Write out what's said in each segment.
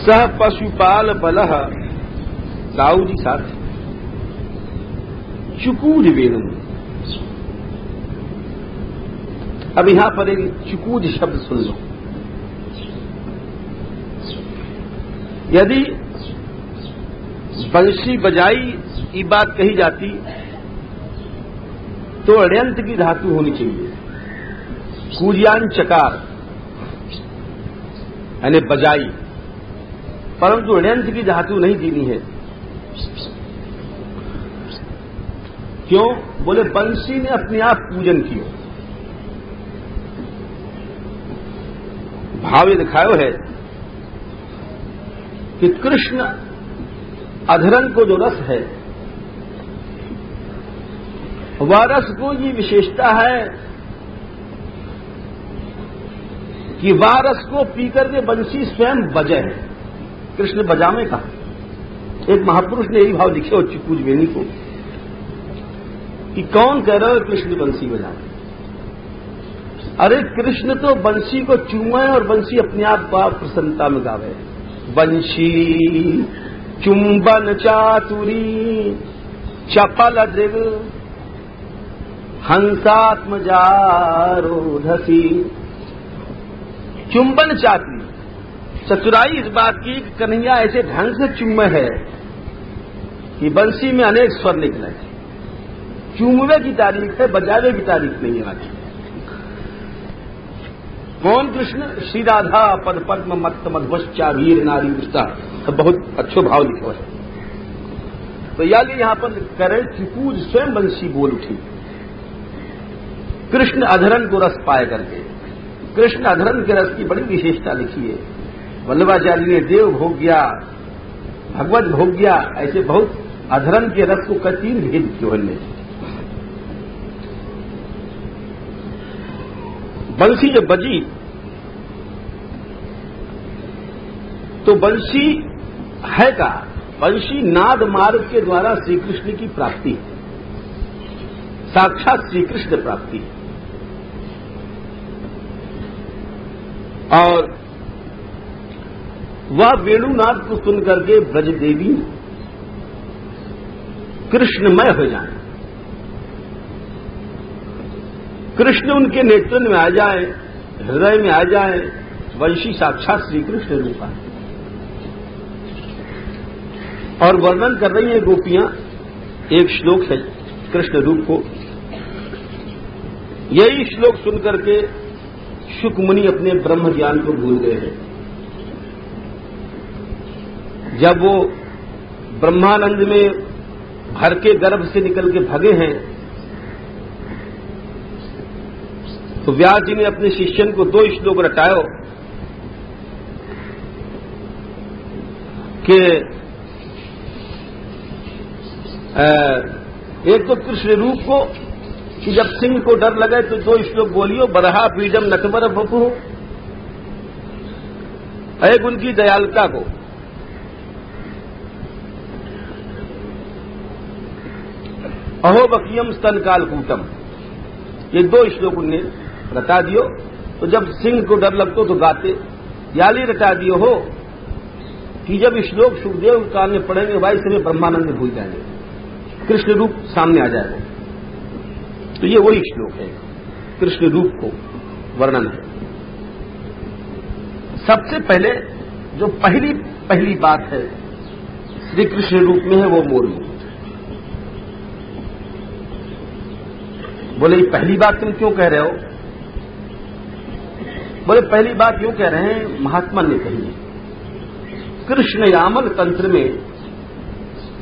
सह पशुपाल बलह दाऊ जी साथ चुकूज वेणु। अब यहां पर एक चुकूज शब्द सुन लो। यदि बंशी बजाई ये बात कही जाती तो अड्यंत की धातु होनी चाहिए, कूजियान चकार यानी बजाई, परंतु अड्यंत की धातु नहीं दीनी है। क्यों? बोले बंशी ने अपने आप पूजन किया। भाव दिखायो है कि कृष्ण अधरन को जो रस है वह रस को ये विशेषता है कि वह रस को पीकर के बंशी स्वयं बजे है। कृष्ण बजावे का एक महापुरुष ने यही भाव लिखे हो चुकूज वेणी को कि कौन कह रहा है कृष्ण बंशी बजावे। अरे कृष्ण तो बंशी को चूमे और बंशी अपने आप प्रसन्नता में गावे। बंशी चुंबन चातुरी चपल दृग हंसात्मजारोधसी। चुंबन चातुरी, चतुराई इस बात की कन्हैया ऐसे ढंग से चूमे है कि बंशी में अनेक स्वर निकले। चूमवे की तारीफ है, बजावे की तारीफ नहीं है। कौन? कृष्ण। श्री राधा पद पद्म मत्त मध्वश्चा वीर नारी विष्टा, बहुत अच्छो भाव लिखो है। तो यहां पर करें चुकूज स्वयं बंशी बोल उठी कृष्ण अधरन को रस पाए करके। कृष्ण अधरन के रस की बड़ी विशेषता लिखी है। वल्लभाचार्य ने देव भोग्या, भगवत भोग्या, ऐसे बहुत अधरन के रस को कतीन भेद किए ने। बंशी जब बजी तो बंशी है का बंशी नाद मार्ग के द्वारा श्री कृष्ण की प्राप्ति, साक्षात श्री कृष्ण प्राप्ति। और वह वेणुनाद को सुनकर के ब्रज देवी कृष्णमय हो जाए, कृष्ण उनके नेत्र में आ जाए, हृदय में आ जाए, वंशी साक्षात श्री कृष्ण रूपा। और वर्णन कर रही हैं गोपियां, एक श्लोक है कृष्ण रूप को। यही श्लोक सुनकर के शुक मुनि अपने ब्रह्म ज्ञान को भूल गए हैं। जब वो ब्रह्मानंद में भर के गर्भ से निकल के भगे हैं तो व्यास जी ने अपने शिष्यन को 2 श्लोक रटायो कि एक तो कृष्ण रूप को कि जब सिंह को डर लगे तो 2 श्लोक बोलियो, बरहा पीडम नटवर बपु। एक उनकी दयालुता को, अहो बकियम स्तन काल कूटम, ये 2 श्लोक उनने रटा दियो। तो जब सिंह को डर लगतो तो गाते, याली रटा दियो हो कि जब श्लोक सुखदेव कान में पढ़ेंगे भाई समय ब्रह्मानंद भूल जाएंगे, कृष्ण रूप सामने आ जाएगा। तो ये वही श्लोक है, कृष्ण रूप को वर्णन है। सबसे पहले जो पहली बात है श्री कृष्ण रूप में है वो मोर में। बोले पहली बात तुम क्यों कह रहे हो? बोले पहली बात यूं कह रहे हैं, महात्मा ने कही है। कृष्ण यामन तंत्र में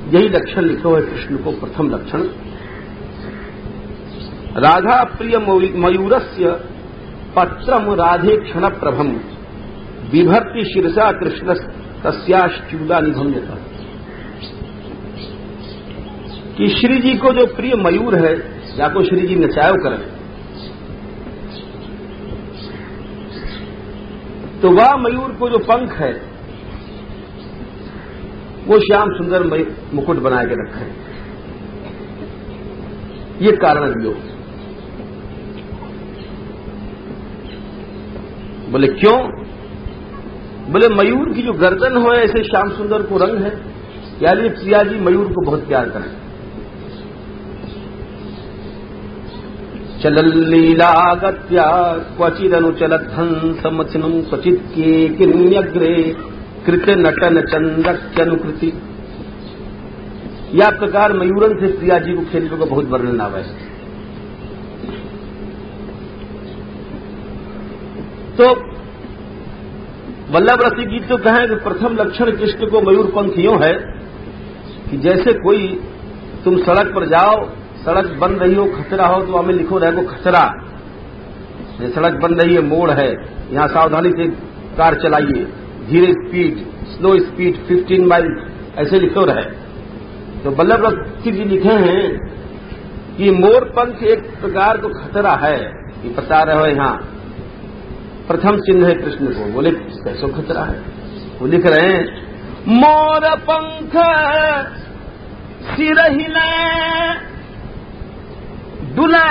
यही लक्षण लिखो है कृष्ण को, प्रथम लक्षण। राधा प्रिय मयूरस्य पत्रम राधे क्षण प्रभम बिभर्ति शिरसा कृष्ण तस्याश्चूला निभम्यता। कि श्री जी को जो प्रिय मयूर है या को श्री जी नचायो करें तो वह मयूर को जो पंख है वो श्याम सुंदर मुकुट बना के रखा है। ये कारण दियो। बोले क्यों? बोले मयूर की जो गर्दन हो ऐसे श्याम सुंदर को रंग है, यानी प्रिया जी मयूर को बहुत प्यार करें। चलल लीलागत्या क्वचिदनुचलत हंसमथिनं क्वचित् केकिन्यग्रे कृत नटन चंदक्यनुकृति। या प्रकार मयूरन से प्रिया जी को खेलने को बहुत वर्णन आवे। तो वल्लभ रसी गीत तो कहें कि प्रथम लक्षण कृष्ण को मयूर पंख यूं है कि जैसे कोई तुम सड़क पर जाओ, सड़क बन रही हो, खतरा हो, तो हमें लिखो रहेगो खतरा, ये सड़क बन रही है, मोड़ है, यहां सावधानी से कार चलाइए, धीरे स्पीड, स्लो स्पीड 15 माइल, ऐसे लिखो रहे। तो वल्लभ रसी जी लिखे हैं कि मोर पंख एक प्रकार को खतरा है, ये बता रहे हो। यहां प्रथम चिन्ह है कृष्ण को। बोले कैसो खतरा है? वो लिख रहे हैं मोर पंख सिर हिले डुले।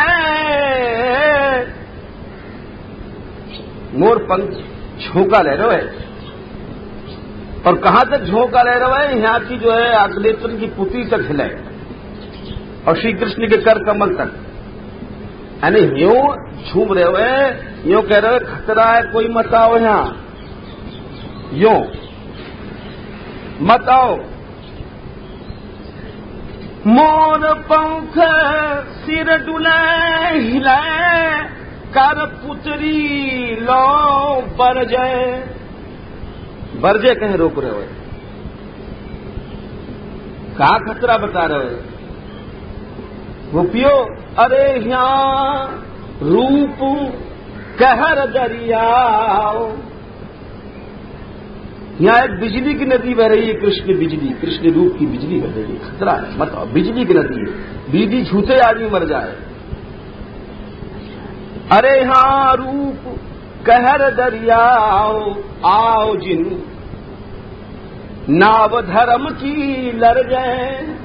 मोर पंख झोंका ले रहे है, और कहां तक झोंका ले रहा है? यहां की जो है अग्नेत्र की पुत्री तक हिले, और श्री कृष्ण के कर कमल तक, यानी यूं झूम रहे हुए, यूं कह रहे खतरा है, कोई मत आओ यहां, यूं मत आओ। मोर पंख सिर डुले हिले कर पुत्री लो बरजे। बरजे कहीं रोक रहे हुए, कहा खतरा बता रहे हो? गोपियो अरे यहां रूप कहर दरियाओ, यहां एक बिजली की नदी बह रही है, कृष्ण बिजली, कृष्ण रूप की बिजली बह रही है, खतरा है, मत आओ। बिजली की नदी है, बिजली छूते आदमी मर जाए। अरे यहां रूप कहर दरियाओ आओ जिन नाव धर्म की लड़ जाए।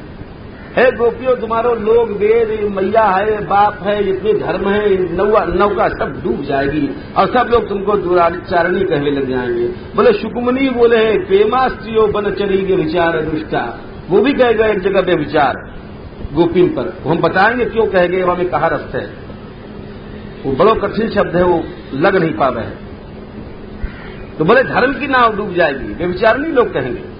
हे गोपियों, तुम्हारो लोग वेद मैया है, बाप है, जितने धर्म है, नौका सब डूब जाएगी, और सब लोग तुमको दुराचारणी कहने लग जाएंगे। बोले शुकुमनी बोले प्रेमास्त्रियो बन चलेंगे विचार दुष्टा, वो भी कहेगा एक जगह पे विचार गोपिन पर। हम बताएंगे क्यों कहेंगे, हमें कहा रस्त है, वो बड़ो कठिन शब्द है, वो लग नहीं पा रहे। तो बोले धर्म की नाव डूब जाएगी, वे विचारणी लोग कहेंगे।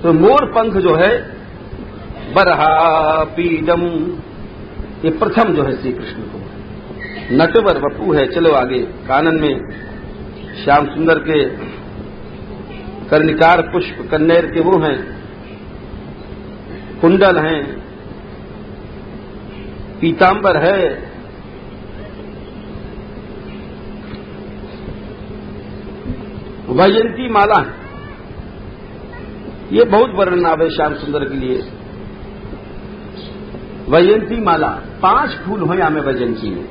तो मोर पंख जो है बरहा पीडम, ये प्रथम जो है श्री कृष्ण को। नटवर वपू है, चलो आगे। कानन में श्याम सुंदर के कर्णिकार पुष्प कन्नेर के वो हैं, कुंडल हैं, पीतांबर है, वैजयंती माला है। ये बहुत वर्णन आवे श्याम सुंदर के लिए। वैजयंती माला 5 फूल हो यहाँ में वैजयंती में।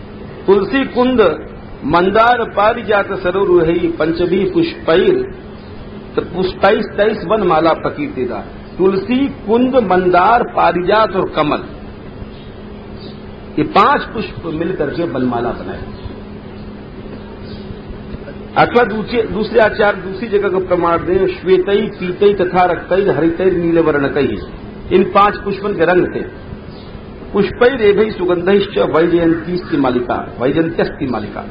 तुलसी कुंद मंदार पारिजात सरोरुहि पंचभी पुष्पैर, तो पुष्पैस 23 वन माला प्रकीर्तिदा। तुलसी कुंद मंदार पारिजात और कमल, ये 5 पुष्प मिलकर के वनमाला बनाए। अथवा दूसरे आचार्य दूसरी जगह को प्रमाण दें, श्वेतई पीतई तथा रक्तई हरितई नील वर्णकई, इन 5 पुष्पन के रंग थे। पुष्पई रेभई सुगंधश्च वैजयंती मालिका, वैजयंत्यस्ति मालिका।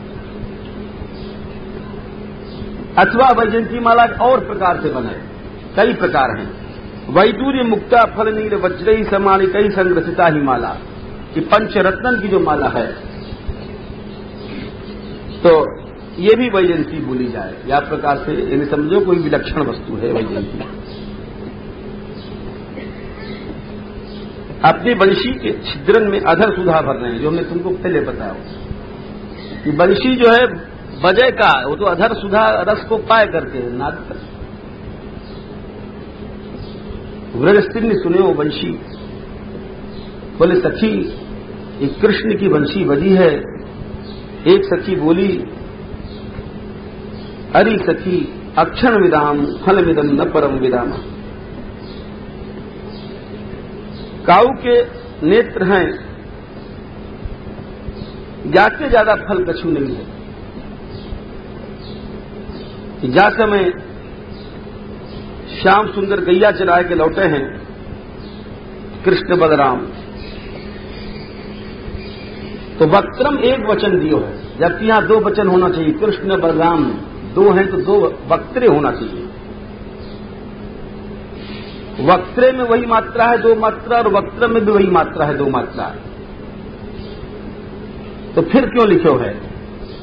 अथवा वैजयंती माला और प्रकार से बने, कई प्रकार हैं। वैदूर्य मुक्ता फल नील वज्रई समालिकई संग्रसिता ही माला, कि पंचरत्न की जो माला है, तो ये भी वैजयंती बोली जाए। या प्रकार से यानी समझो कोई विलक्षण वस्तु है वैजयंती। अपनी बंशी के छिद्रन में अधर सुधा भर रहे हैं, जो हमने तुमको पहले बताया कि बंशी जो है बजे का, वो तो अधर सुधा रस को पाए करके नाद कर। व्रजस्त्री ने सुने वो बंशी, बोले सखी एक कृष्ण की बंशी बजी है। एक सखी बोली अरे सखी अक्षण विदाम फल विदम न परम विदाम। काऊ के नेत्र हैं, जाते ज्यादा फल कछु नहीं है। कि जा समय श्याम सुंदर गैया चरा के लौटे हैं कृष्ण बलराम, तो वक्त्रम एक वचन दियो है, जबकि यहां दो वचन होना चाहिए। कृष्ण बलराम दो हैं तो दो वक्त्रे होना चाहिए। वक्त्रे में वही मात्रा है, दो मात्रा, और वक्त्र में भी वही मात्रा है, दो मात्रा। तो फिर क्यों लिखो है?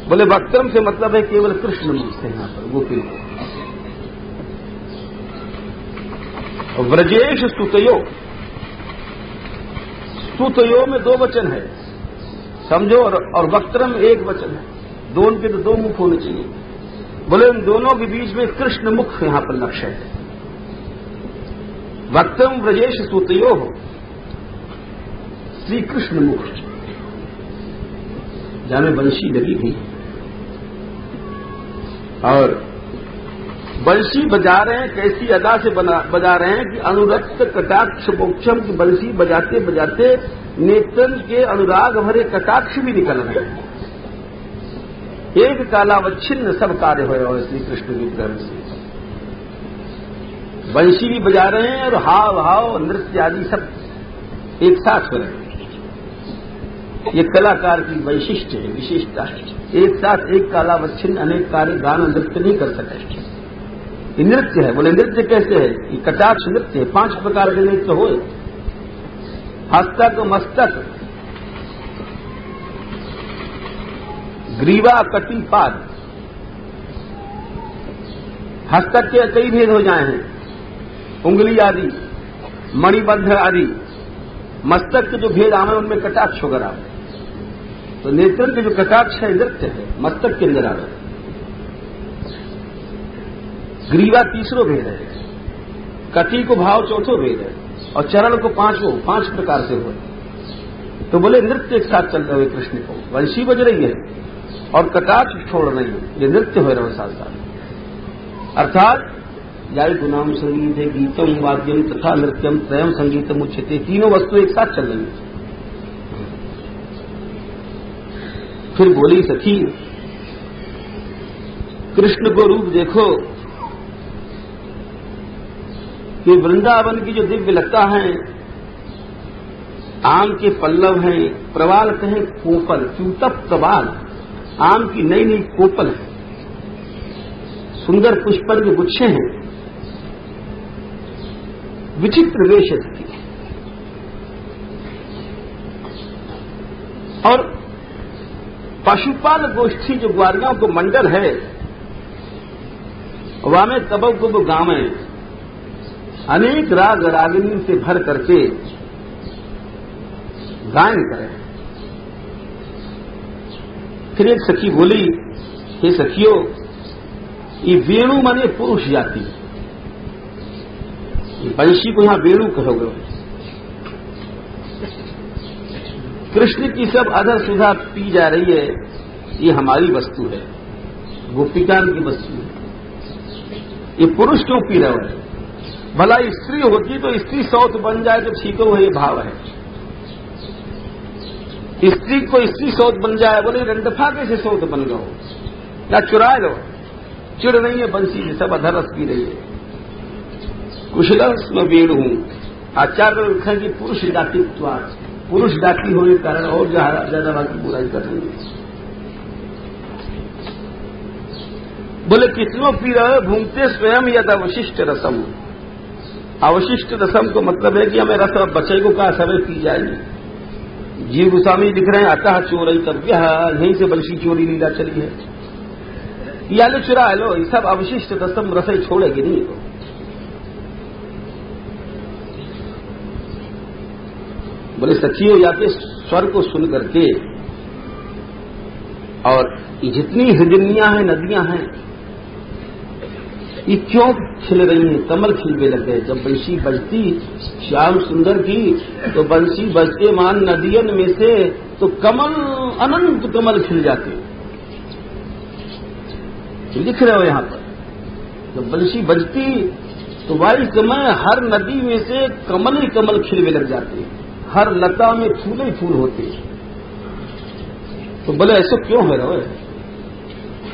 बोले वक्त्रम से मतलब है केवल कृष्ण मुख से, यहां पर गोपी को। व्रजेश स्तुतयो, स्तुतयो में दो वचन है समझो, और वक्त्रम एक वचन है, दोनों के तो दो मुख होने चाहिए। बोले इन दोनों के बीच में कृष्ण मुख यहां पर लक्ष्य है। वक्त्रम व्रजेश स्तुतयो हो, श्री कृष्ण मुख, जहां में बंशी लगी थी और बंशी बजा रहे हैं, कैसी अदा से बजा रहे हैं कि अनुरक्त कटाक्ष मोक्षम की बंशी बजाते बजाते नेत्रन के अनुराग भरे कटाक्ष भी निकल रहे हैं। एक कालावच्छिन्न सब कार्य हुए श्री कृष्ण विग्रह से। बंशी भी बजा रहे हैं और हाव भाव नृत्य आदि सब एक साथ हो रहे हैं। ये कलाकार की वैशिष्ट है, विशेषता है। एक साथ एक कालावच्छिन्न अनेक कार्य गान नृत्य नहीं कर सके। ये नृत्य है। बोले नृत्य कैसे है? ये कटाक्ष नृत्य है। 5 प्रकार के नृत्य हो, हस्तक, मस्तक, ग्रीवा, कटी, पाद। हस्तक के कई भेद हो जाए हैं, उंगली आदि, मणिबद्ध आदि। मस्तक के जो भेद आवे उनमें कटाक्ष वगैरह आवे। तो नेत्र के जो कटाक्ष है नृत्य है, मस्तक के अंदर आवे। ग्रीवा तीसरो भेद है, कटी को भाव चौथो भेद है, और चरण को 5 प्रकार से हुए। तो बोले नृत्य एक साथ चल रहे हुए कृष्ण को, वंशी बज रही है और कटाक्ष छोड़ रही है, ये नृत्य हो रहे साथ साथ। अर्थात जाय गुनाम संगीत है, गीतम वाद्यम तथा नृत्यम त्रयम संगीतम उच्यते, तीनों वस्तु एक साथ चल रही है। फिर बोली सखी कृष्ण को रूप देखो कि वृंदावन की जो दिव्य लता है, आम के पल्लव हैं, प्रवाल कहें कोपल, क्यूतप प्रवाल, आम की नई नई कोपल है, सुंदर पुष्पर के गुच्छे हैं, विचित्र वेश है। और पशुपाल गोष्ठी जो ग्वारियों को मंडल है, वामे तबक को वो गाँव है, अनेक राग रागिनी से भर करके गायन करें। फिर एक सखी बोली, हे सखियों, ये वेणु माने पुरुष जाति, बंशी को यहां वेणु कहोगे। कृष्ण की सब अधर सुधा पी जा रही है, ये हमारी वस्तु है, गोपिकान की वस्तु है। ये पुरुष क्यों पी रहा है? भला स्त्री होती तो स्त्री सौत बन जाए तो ठीक हो, ये भाव है। स्त्री को स्त्री सौत बन जाए, बोले रंडफा कैसे सौत बन गए, या चुरा लो। चिड़ नहीं है बंसी से, सब अधर रस पी रही है। कुशलस में वेणु हूं, आचार्य लिखा कि पुरुष डाकित्वा, पुरुष डाकी होने के कारण और ज्यादा बाकी बुराई कर रही है। बोले कितनों पी रहे, भूमते स्वयं यद अवशिष्ट रसम। अवशिष्ट रसम को मतलब है कि हमें रस बचे को कहा समय पी जाएगी। जीव गोस्वामी लिख रहे हैं, अतः चोरई तव्य, यहीं से बंशी चोरी लीला चली है। या लो चुरा लो, ये सब अवशिष्ट रसम रस छोड़ेगी नहीं। तो बोले सखियों, या के स्वर को सुन करके, और जितनी हिरनियां हैं, नदियां हैं, ये क्यों खिल रही हैं? कमल खिलने लग गए। जब बंशी बजती श्याम सुंदर की, तो बंशी बजते मान नदियन में से तो कमल, अनंत कमल खिल जाते। लिख रहे हो यहां पर, जब बंशी बजती तो वाली समय हर नदी में से कमल ही कमल खिलने लग जाते, हर लता में फूल ही फूल होते। तो बोले ऐसा क्यों है रहे?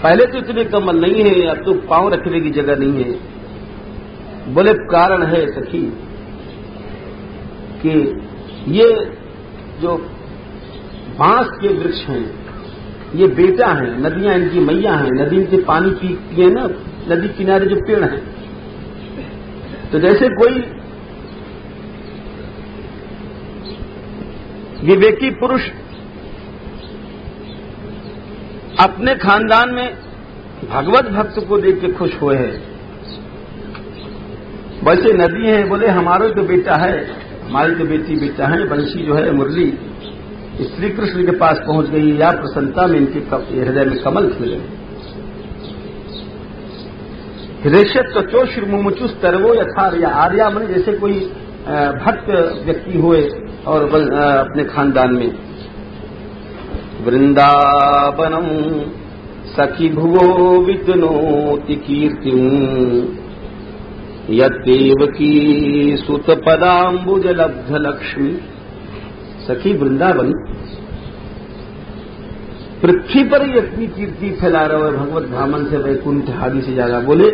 पहले तो इतने कमल नहीं है, अब तो पांव रखने की जगह नहीं है। बोले कारण है सखी कि ये जो बांस के वृक्ष हैं ये बेटा हैं, नदियां इनकी मैया हैं, नदी इनसे पानी पीती है ना, नदी किनारे जो पेड़ हैं। तो जैसे कोई विवेकी पुरुष अपने खानदान में भगवत भक्त को देख के खुश हुए हैं, वैसे नदी है। बोले हमारा तो बेटा है, हमारी तो बेटा है। बंशी जो है मुरली श्री कृष्ण के पास पहुंच गई, या प्रसन्नता में इनके हृदय में कमल खिल गए। हृदय तो श्रीमुचुस तरवो यथार, या आर्या मन जैसे कोई भक्त व्यक्ति हुए और अपने खानदान में। वृंदावनम सखी भुवो विद्नोति कीर्तिं, यद्देवकी सुत पदाम्बुज लब्ध लक्ष्मी। सखी वृंदावन पृथ्वी पर ही अपनी कीर्ति फैला रहा है, भगवत धामन से वैकुंठ आदि से ज्यादा। बोले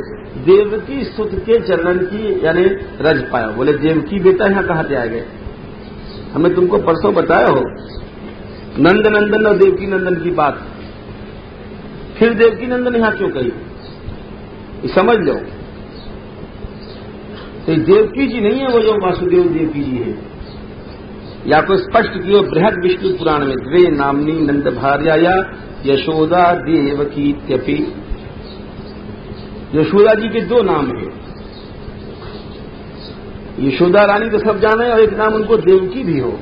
देवकी सुत के चरण की यानी रज पाया। बोले देवकी बेटा यहां कहां से आ गए? हमें तुमको परसों बताया हो नंद नंदन और देवकी नंदन की बात, फिर देवकी नंदन यहां क्यों कही? समझ लो, तो देवकी जी नहीं है वो जो वासुदेव देवकी जी है, या कोई स्पष्ट किया बृहद विष्णु पुराण में द्वे नामनी नंद भार्या या यशोदा देवकी त्यपि। यशोदा जी के दो नाम हैं, यशोदा रानी तो सब जाने और एक नाम उनको देवकी भी हो,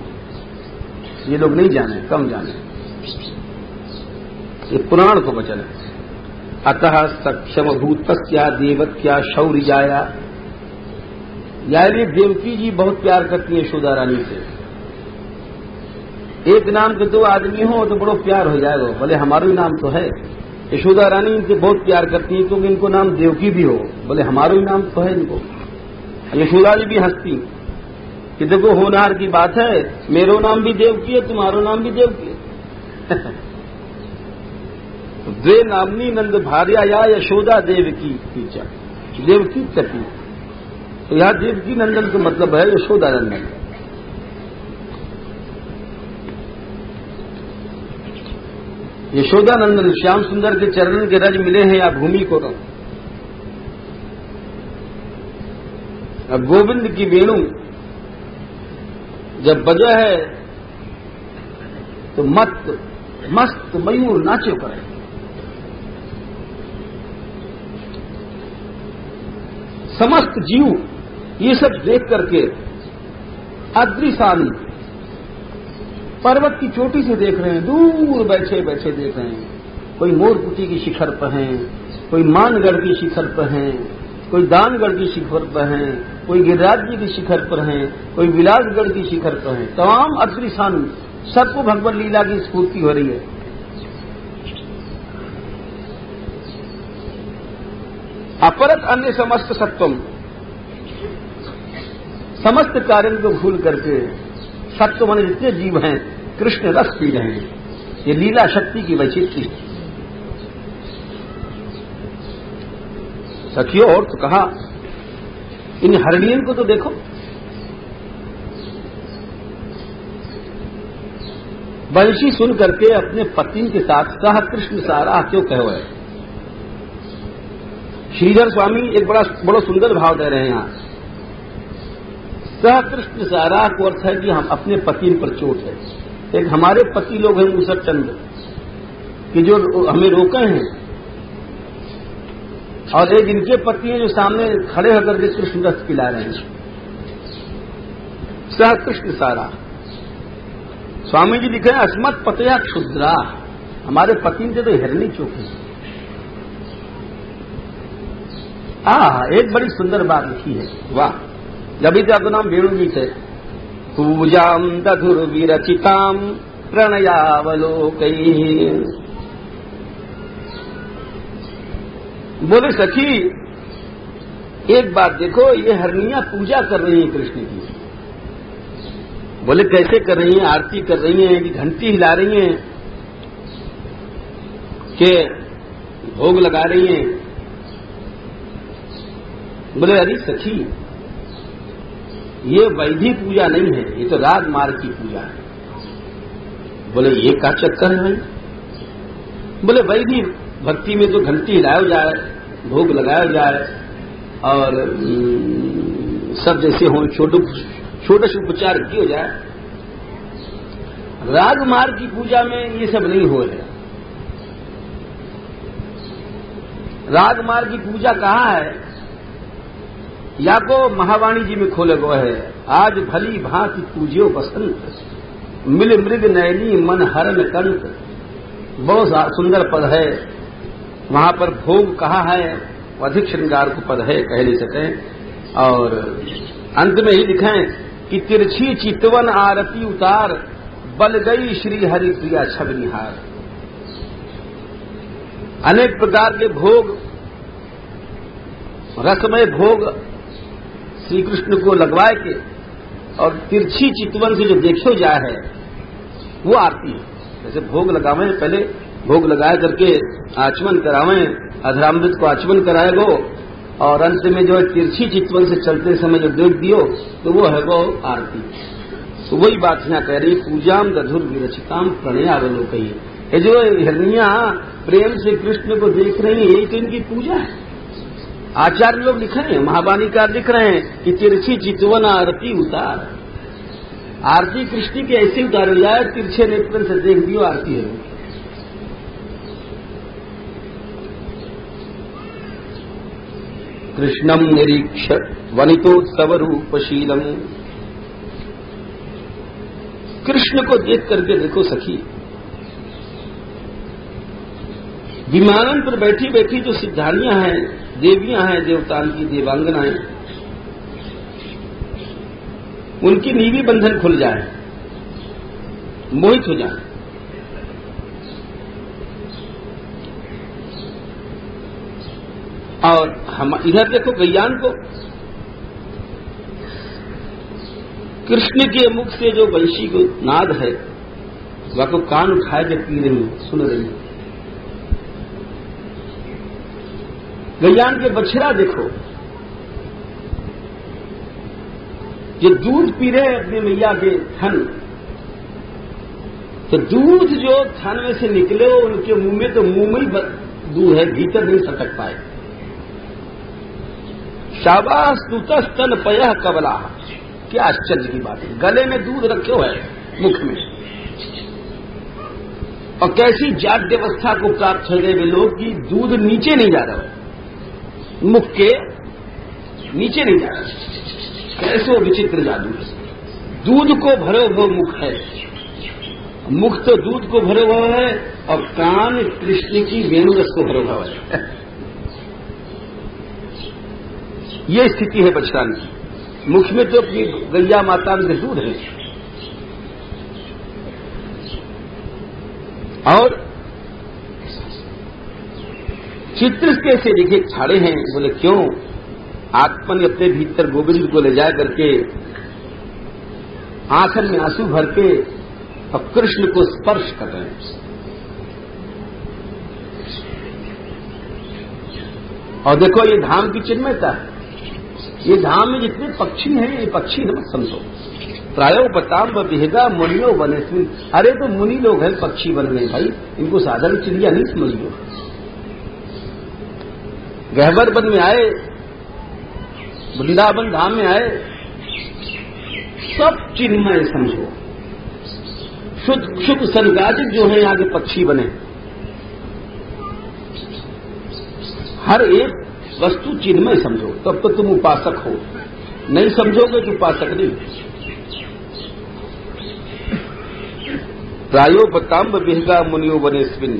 ये लोग नहीं जाने, कम जाने। ये पुराण को वचन है। अतः सक्षम भूतस्या देवक्या शौर्याया, यानी देवकी जी बहुत प्यार करती है यशोदा रानी से। एक नाम के दो आदमी हो तो बड़ो प्यार हो जाएगा। बोले हमारा ही नाम तो है। यशोदा रानी इनसे बहुत प्यार करती है क्योंकि इनको नाम देवकी भी हो। बोले हमारा ही नाम तो है इनको। यशोदा जी भी हंसती कि देखो होनहार की बात है, मेरो नाम भी देवकी है, तुम्हारो नाम भी देवकी है। द्वे नामनी नंद भार्या या यशोदा देवकी पीछा देवकी तपी। तो यहां देवकी नंदन का मतलब है यशोदा नंदन। यशोदा नंदन श्याम सुंदर के चरण के रज मिले हैं या भूमि को। अब गोविंद की वेणु जब बजा है तो मस्त मयूर नाचे पड़े। समस्त जीव ये सब देख करके अदृशानी पर्वत की चोटी से देख रहे हैं, दूर बैठे बैठे देख रहे हैं। कोई मोरकुटी की शिखर पर हैं, कोई मानगढ़ की शिखर पर हैं, कोई दानगढ़ की शिखर पर हैं, कोई गिरिराज जी की शिखर पर हैं, कोई विलासगढ़ की शिखर पर हैं। तमाम अदृशान सबको भगवत लीला की स्फूर्ति हो रही है। अपरत अन्य समस्त सत्वम, समस्त कार्य को भूल करके सत्व मन जितने जीव हैं कृष्ण रस पी रहे हैं। ये लीला शक्ति की वैचित्री। सखियों और तो कहा इन हरणियन को तो देखो, बंशी सुन करके अपने पति के साथ कहा कृष्ण सारा क्यों कहो है। श्रीधर स्वामी एक बड़ा सुंदर भाव दे रहे हैं यहां। सह कृष्ण सारा को अर्थ है कि हम अपने पति पर चोट है। एक हमारे पति लोग हैं मूसर चंद कि जो हमें रोके हैं, और एक इनके पति हैं जो सामने खड़े होकर के कृष्ण रस पिला रहे हैं। सह कृष्ण सारा स्वामी जी लिखे अस्मत् पतया क्षुद्रा, हमारे पति से तो हिरणी चोखे। एक बड़ी सुंदर बात लिखी है, वाह। जब भी आपका नाम वेणु जी थे। पूजाम दधुर्विरचिताम प्रणयावलोकैः। बोले सखी एक बात देखो, ये हरनियां पूजा कर रही हैं कृष्ण की। बोले कैसे कर रही हैं? आरती कर रही हैं कि घंटी हिला रही हैं कि भोग लगा रही हैं। बोले अरे सखी, ये वैधि पूजा नहीं है, ये तो राजमार्ग की पूजा है। बोले ये क्या चक्कर है भाई? बोले वैधि भक्ति में तो घंटी हिलाया जाए, भोग लगाया जाए और सब जैसे हो छोटे से उपचार किए जाए। राजमार्ग की पूजा में ये सब नहीं हो रहा। राजमार्ग की पूजा कहाँ है? या को महावाणी जी में खोले गए है, आज भली भांति पूजियो बसंत, मिल मृग नयनी मन हरण कंत। बहुत सुंदर पद है। वहां पर भोग कहा है, अधिक श्रृंगार को पद है, कह नहीं सके। और अंत में ही लिखें कि तिरछी चितवन आरती उतार, बल गई श्री हरि प्रिया छब निहार। अनेक प्रकार के भोग, रसमय भोग श्री कृष्ण को लगवाए के और तिरछी चितवन से जो देखो जाए है वो आरती है। जैसे भोग लगावे, पहले भोग लगाए करके आचमन करावे, अधरामृत को आचमन कराएगो और अंत में जो है तिरछी चितवन से चलते समय जो देख दियो तो वो है वो आरती। तो वही बात यहाँ कह रही, पूजाम दधुर विरचिताम प्रणयावलोकई। ये जो हिरनिया प्रेम से कृष्ण को देख रही है, यही तो इनकी पूजा है। आचार्य लोग लिख रहे हैं, महावाणीकार लिख रहे हैं कि तिरछी चितवन आरती उतार। आरती कृष्ण की ऐसे उतार जाए, तिरछे नेत्र से देख दियो आरती है। कृष्णम निरीक्ष वनितोत्सव रूपशीलम। कृष्ण को देख करके देखो सखी, विमानन पर बैठी बैठी जो सिद्धानियां हैं, देवियां हैं, देवताओं की देवांगनाएं, उनकी नीवी बंधन खुल जाए, मोहित हो जाए। और हम इधर देखो गैयान को, कृष्ण के मुख से जो वंशी को नाद है वह को कान उठाए के पी रही, सुन रही। गैयान के बछड़ा देखो, ये दूध पी रहे अपने मैया के थन, तो दूध जो थन में से निकले हो उनके मुंह में, तो मुंह में ही दूध है, भीतर नहीं सटक पाए। शाबाश स्तुतस्तन पयः कबला। क्या आश्चर्य की बात है, गले में दूध रखे हुए है मुख में। और कैसी जात व्यवस्था को प्राप्त हो गए वे लोग कि दूध नीचे नहीं जा रहा है, मुख के नीचे नहीं जा रहा है। कैसे विचित्र जादू है। दूध को भरे हुए मुख है, मुख तो दूध को भरे हुआ है और कान कृष्ण की वेणुरस को भरे हुआ है। ये स्थिति है बछड़ान की। मुख में तो अपनी गैया माता में दूध है। और चित्र कैसे लिखे छाड़े हैं, बोले क्यों? आत्मा ने अपने भीतर गोविंद को ले जा करके आंखन में आंसू भर के और कृष्ण को स्पर्श कर रहे हैं। और देखो ये धाम की चिन्मयता है। ये धाम में जितने पक्षी हैं, ये पक्षी न समझो। प्रायो पताम व बिहगा मुनियो वनस्मिन। अरे तो मुनि लोग हैं, पक्षी बन गए भाई, इनको साधारण चिड़िया नहीं समझियो। गहबर वन में आए, वृंदावन धाम में आए, सब चिन्मय समझो। शुद्ध संगाजिक जो है यहाँ के पक्षी बने। हर एक वस्तु चिन्मय समझो, तब तो तुम उपासक हो। नहीं समझोगे तो उपासक नहीं। प्रायो बताम्ब विहगा मुनियो वनेस्मिन।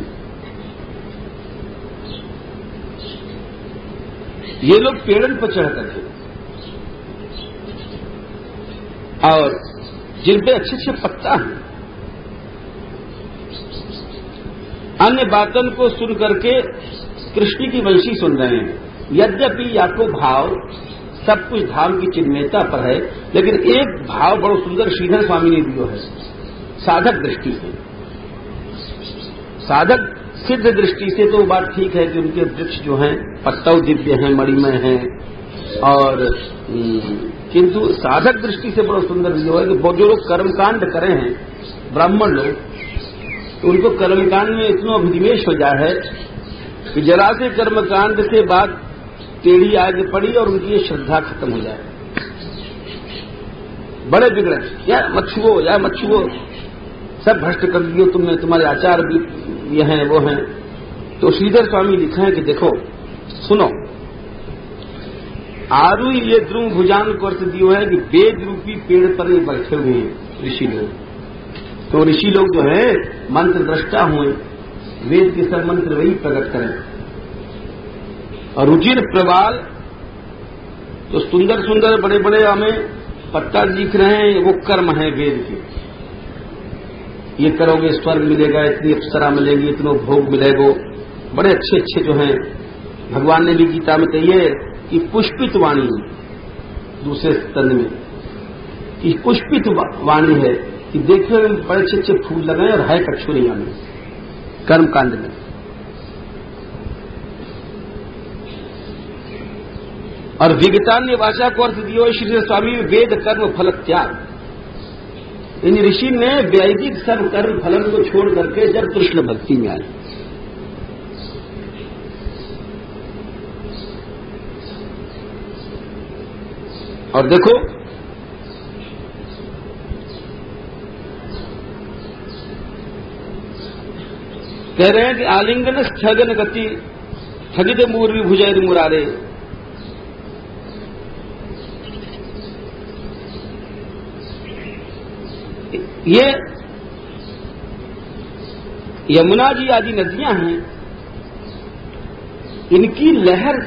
ये लोग पेड़न पर चढ़कर थे और जिन पे अच्छे अच्छे पत्ता हैं, अन्य बातों को सुन करके कृष्ण की वंशी सुन रहे हैं। यद्यपि याको भाव सब कुछ धाम की चिन्मयता पर है, लेकिन एक भाव बड़ो सुंदर श्रीधर स्वामी ने दिया है, साधक दृष्टि से। साधक सिद्ध दृष्टि से तो बात ठीक है कि उनके वृक्ष जो हैं पट्टव दिव्य हैं, मणिमय हैं, और किंतु साधक दृष्टि से बड़ा सुंदर जो है कि जो लोग कर्मकांड करे हैं ब्राह्मण लोग, तो उनको कर्मकांड में इतना अभिनिवेश हो जाए है कि जरा से कर्मकांड से बात टेढ़ी आगे पड़ी और उनकी ये श्रद्धा खत्म हो जाए, बड़े बिगड़े, या मत छुओ, सब भ्रष्ट कर दियो तुमने, तुम्हारे आचार भी ये हैं वो हैं। तो श्रीधर स्वामी लिखा है कि देखो सुनो, आरु ये द्रुम भुजान को अर्थ दियो है कि वेद रूपी पेड़ पर ये बैठे हुए हैं ऋषि लोग। तो ऋषि लोग जो है मंत्र दृष्टा हुए, वेद के सब मंत्र वही प्रकट करें। और रुचिर प्रवाल, तो सुंदर सुंदर बड़े बड़े हमें पट्टा दिख रहे हैं, वो कर्म है वेद के। ये करोगे स्वर्ग मिलेगा, इतनी अप्सरा मिलेगी, इतना भोग मिलेगा, बड़े अच्छे अच्छे जो हैं। भगवान ने भी गीता में कही है कि पुष्पित वाणी, दूसरे स्तंभ में कि पुष्पित वाणी है कि देखने में बड़े अच्छे अच्छे फूल लगाए और है कछुरिया में, कर्मकांड में। और विगतान्य वाचा को अर्थ दियो श्री स्वामी वेद कर्म फल त्याग। इन ऋषि ने वैदिक सब कर्म फलन को छोड़ करके जब कृष्ण भक्ति में आए, और देखो कह रहे हैं कि आलिंगन स्थगन गति स्थगित मूर्वी भुजैर मुरारे। ये यमुना जी आदि नदियां हैं, इनकी लहर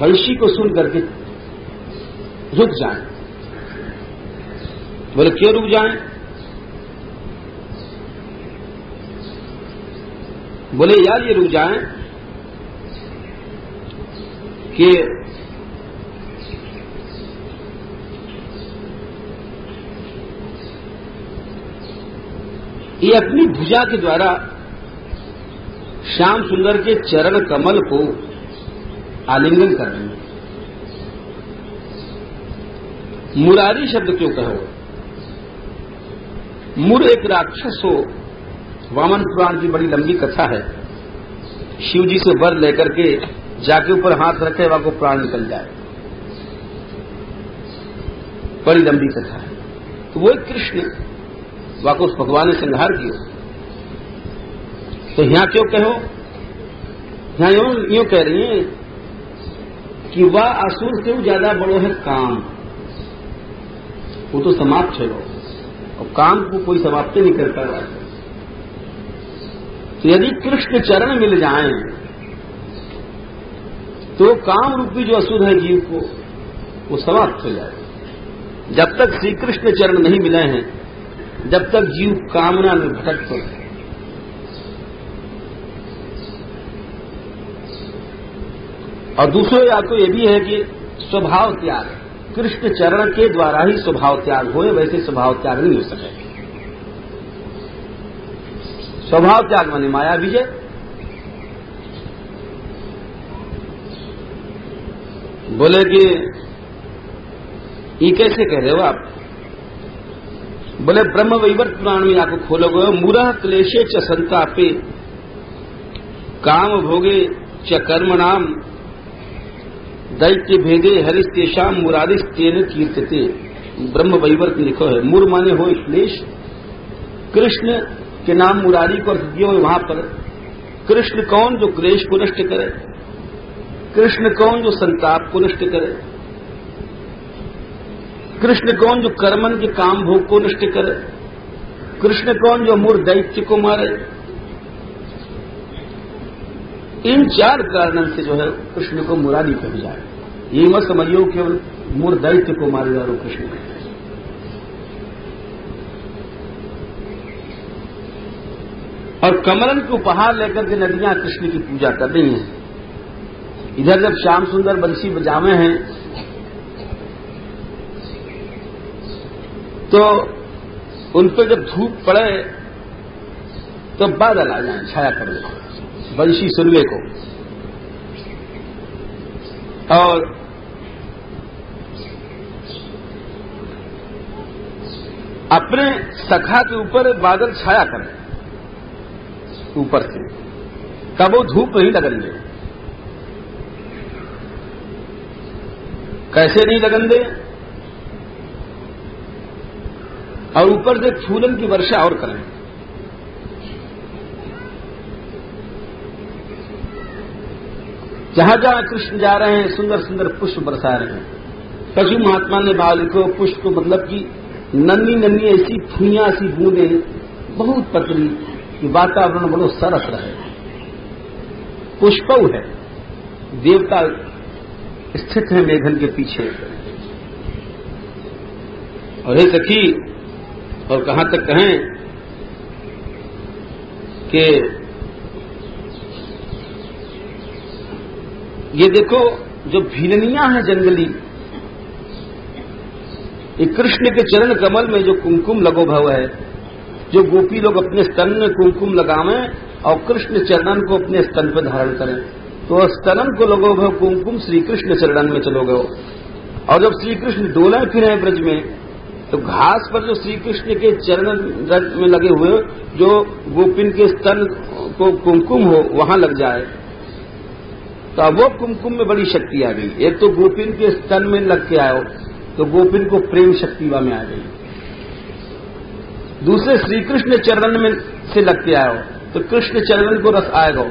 वंशी को सुन करके रुक जाए। बोले क्यों रुक जाए? बोले यार ये रुक जाए कि ये अपनी भुजा के द्वारा श्याम सुंदर के चरण कमल को आलिंगन कर रहे हैं। मुरारी शब्द क्यों कहो? मुर एक राक्षस हो, वामन पुराण की बड़ी लंबी कथा है। शिव जी से वर लेकर के जाके ऊपर हाथ रखे वहां को प्राण निकल जाए, बड़ी लंबी कथा है। तो वो एक कृष्ण वाको उस भगवान ने संहार किया। तो यहां क्यों कहो? यहां यूं कह रही है कि वह असुर से ज्यादा बड़ो है काम, वो तो समाप्त है, और काम को कोई समाप्त नहीं कर पा रहा है। तो यदि कृष्ण चरण मिल जाएं तो काम रूपी जो असुर है जीव को, वो समाप्त हो जाए। जब तक श्री कृष्ण चरण नहीं मिले हैं, जब तक जीव कामना में भटकता है। और दूसरा या तो यह भी है कि स्वभाव त्याग, कृष्ण चरण के द्वारा ही स्वभाव त्याग होए, वैसे स्वभाव त्याग नहीं हो सके। स्वभाव त्याग माने माया विजय। बोले कि ये कैसे कह रहे हो आप? बोले ब्रह्म वैवर्त पुराण में आपको खोलोगे, मूरह क्लेशे च संतापे काम भोगे च कर्म नाम दैत्य भेदे हरिस्तेषाम मुरारिस्तेन कीर्तते। ब्रह्म वैवर्त लिखो है। मूर माने हो क्लेश, कृष्ण के नाम मुरारी को दियो वहां पर। कृष्ण कौन? जो क्लेश को नष्ट करे। कृष्ण कौन? जो संताप को नष्ट करे। कृष्ण कौन? जो कर्मन के काम भोग को नष्ट करे। कृष्ण कौन? जो मूर दैत्य को मारे। इन चार कारणों से जो है कृष्ण को मुरारी कही जाए। ये मत समझियो केवल मूर दैत्य को मारे जा रहे कृष्ण। और कमलन के उपहार लेकर के नदियां कृष्ण की पूजा कर रही हैं। इधर जब श्याम सुंदर बंसी बजावे हैं तो उन पर जब धूप पड़े तो बादल आ जाए, छाया कर दे बंशी सुरवे को, और अपने सखा के ऊपर बादल छाया करे ऊपर से, तब वो धूप नहीं लगेंगे। कैसे नहीं लगन दे? और ऊपर से फूलन की वर्षा और करें। जहां जहां कृष्ण जा रहे हैं सुंदर सुंदर पुष्प बरसा रहे हैं। कछु महात्मा ने भाव लिखो, पुष्प को मतलब कि नन्ही नन्ही ऐसी फुइयां सी बूंदे बहुत पतली कि वातावरण बड़ो सरस रहे। पुष्पऊ है, देवता स्थित है मेघन के पीछे। और हे सखी, और कहां तक कहें कि ये देखो जो भीलनियां हैं जंगली, ये कृष्ण के चरण कमल में जो कुमकुम लगो भव है, जो गोपी लोग अपने स्तन में कुमकुम लगावें और कृष्ण चरणन को अपने स्तन पर धारण करें, तो स्तनन को लगो भव कुमकुम श्री कृष्ण चरणन में चलो गो। और जब श्री कृष्ण डोले फिरे ब्रज में, तो घास पर जो श्री कृष्ण के चरण में लगे हुए जो गोपिन के स्तन को कुमकुम हो वहां लग जाए, तो अब वो कुमकुम में बड़ी शक्ति आ गई। एक तो गोपिन के स्तन में लग के आयो तो गोपिन को प्रेम शक्ति में आ गई, दूसरे श्री कृष्ण चरण में से लग के आयो तो कृष्ण चरण को रस आएगा,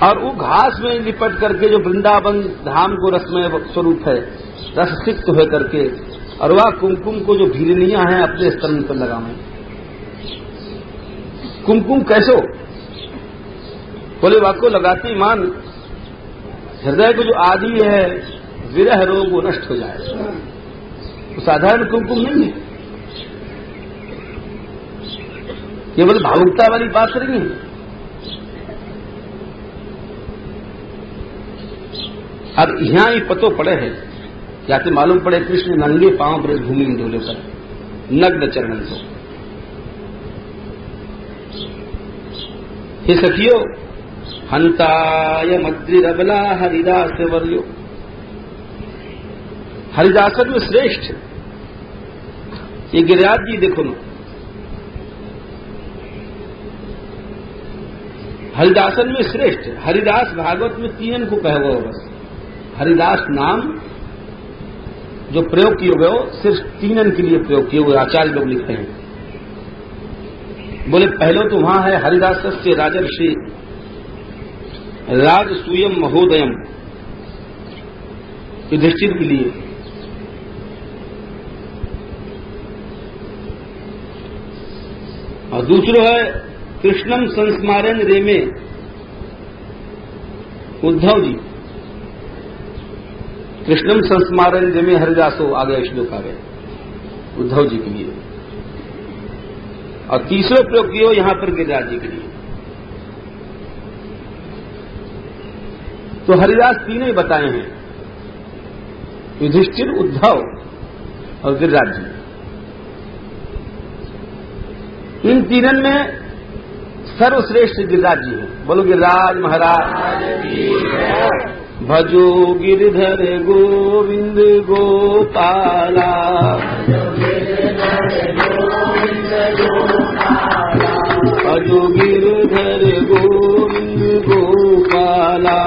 और वो घास में लिपट करके जो वृंदावन धाम को रसमय स्वरूप है, रस सिक्त हो करके, और वह कुमकुम को जो भीलनियां हैं अपने स्तन पर लगावें। कुमकुम कैसो? बोले वाको लगाती मान हृदय को जो आदि है विरह रोग वो नष्ट हो जाए। तो साधारण कुमकुम नहीं है, केवल भावुकता वाली बात नहीं है। अब यहां ही पतो पड़े है, या तो मालूम पड़े कृष्ण नंगे पांव ब्रजभूमि में डोले पर नग्न चरणन को। हे सखियो, हंताय मद्रिरबला हरिदास वर्यो, हरिदासन में श्रेष्ठ ये गिरिराज जी देखो ना, हरिदासन में श्रेष्ठ। हरिदास भागवत में तीन को कहे वो, बस हरिदास नाम जो प्रयोग किए गए हो सिर्फ तीनन के लिए प्रयोग किए हुए आचार्य लोग लिखते हैं। बोले पहले तो वहां है हरिदास से राजर्षि राजसूयम महोदयम युधिष्ठिर के लिए, और दूसरो है कृष्णम संस्मारन रेमे उद्धव जी, कृष्णम संस्मारन रेमे हरिदासो आ गया, श्लोक आ गए उद्धव जी के लिए। और तीसरा प्रयोग किया यहां पर गिरिराज जी के लिए। तो हरिदास तीनों ही बताए हैं, युधिष्ठिर, उद्धव और गिरिराज जी। इन तीनन में सर्वश्रेष्ठ गिरिराज जी हैं। बोलो गिरिराज महाराज। भजो गिरिधर गोविंद गोपाला, भजो गिरिधर गोविंद गोपाला,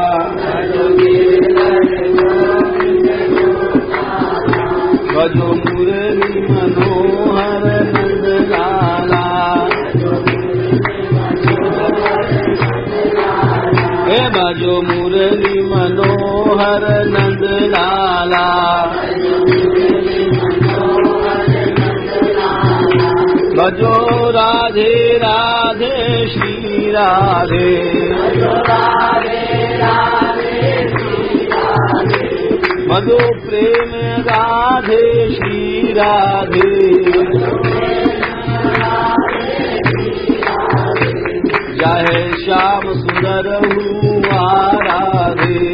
भजो मुरली मनोहर नंदलाला, हे भजो मुरली मनोहर नंदलाला, भजो राधे राधे श्री राधे, भजो प्रेम राधे श्री राधे, जय श्याम सुंदर हुआ राधे,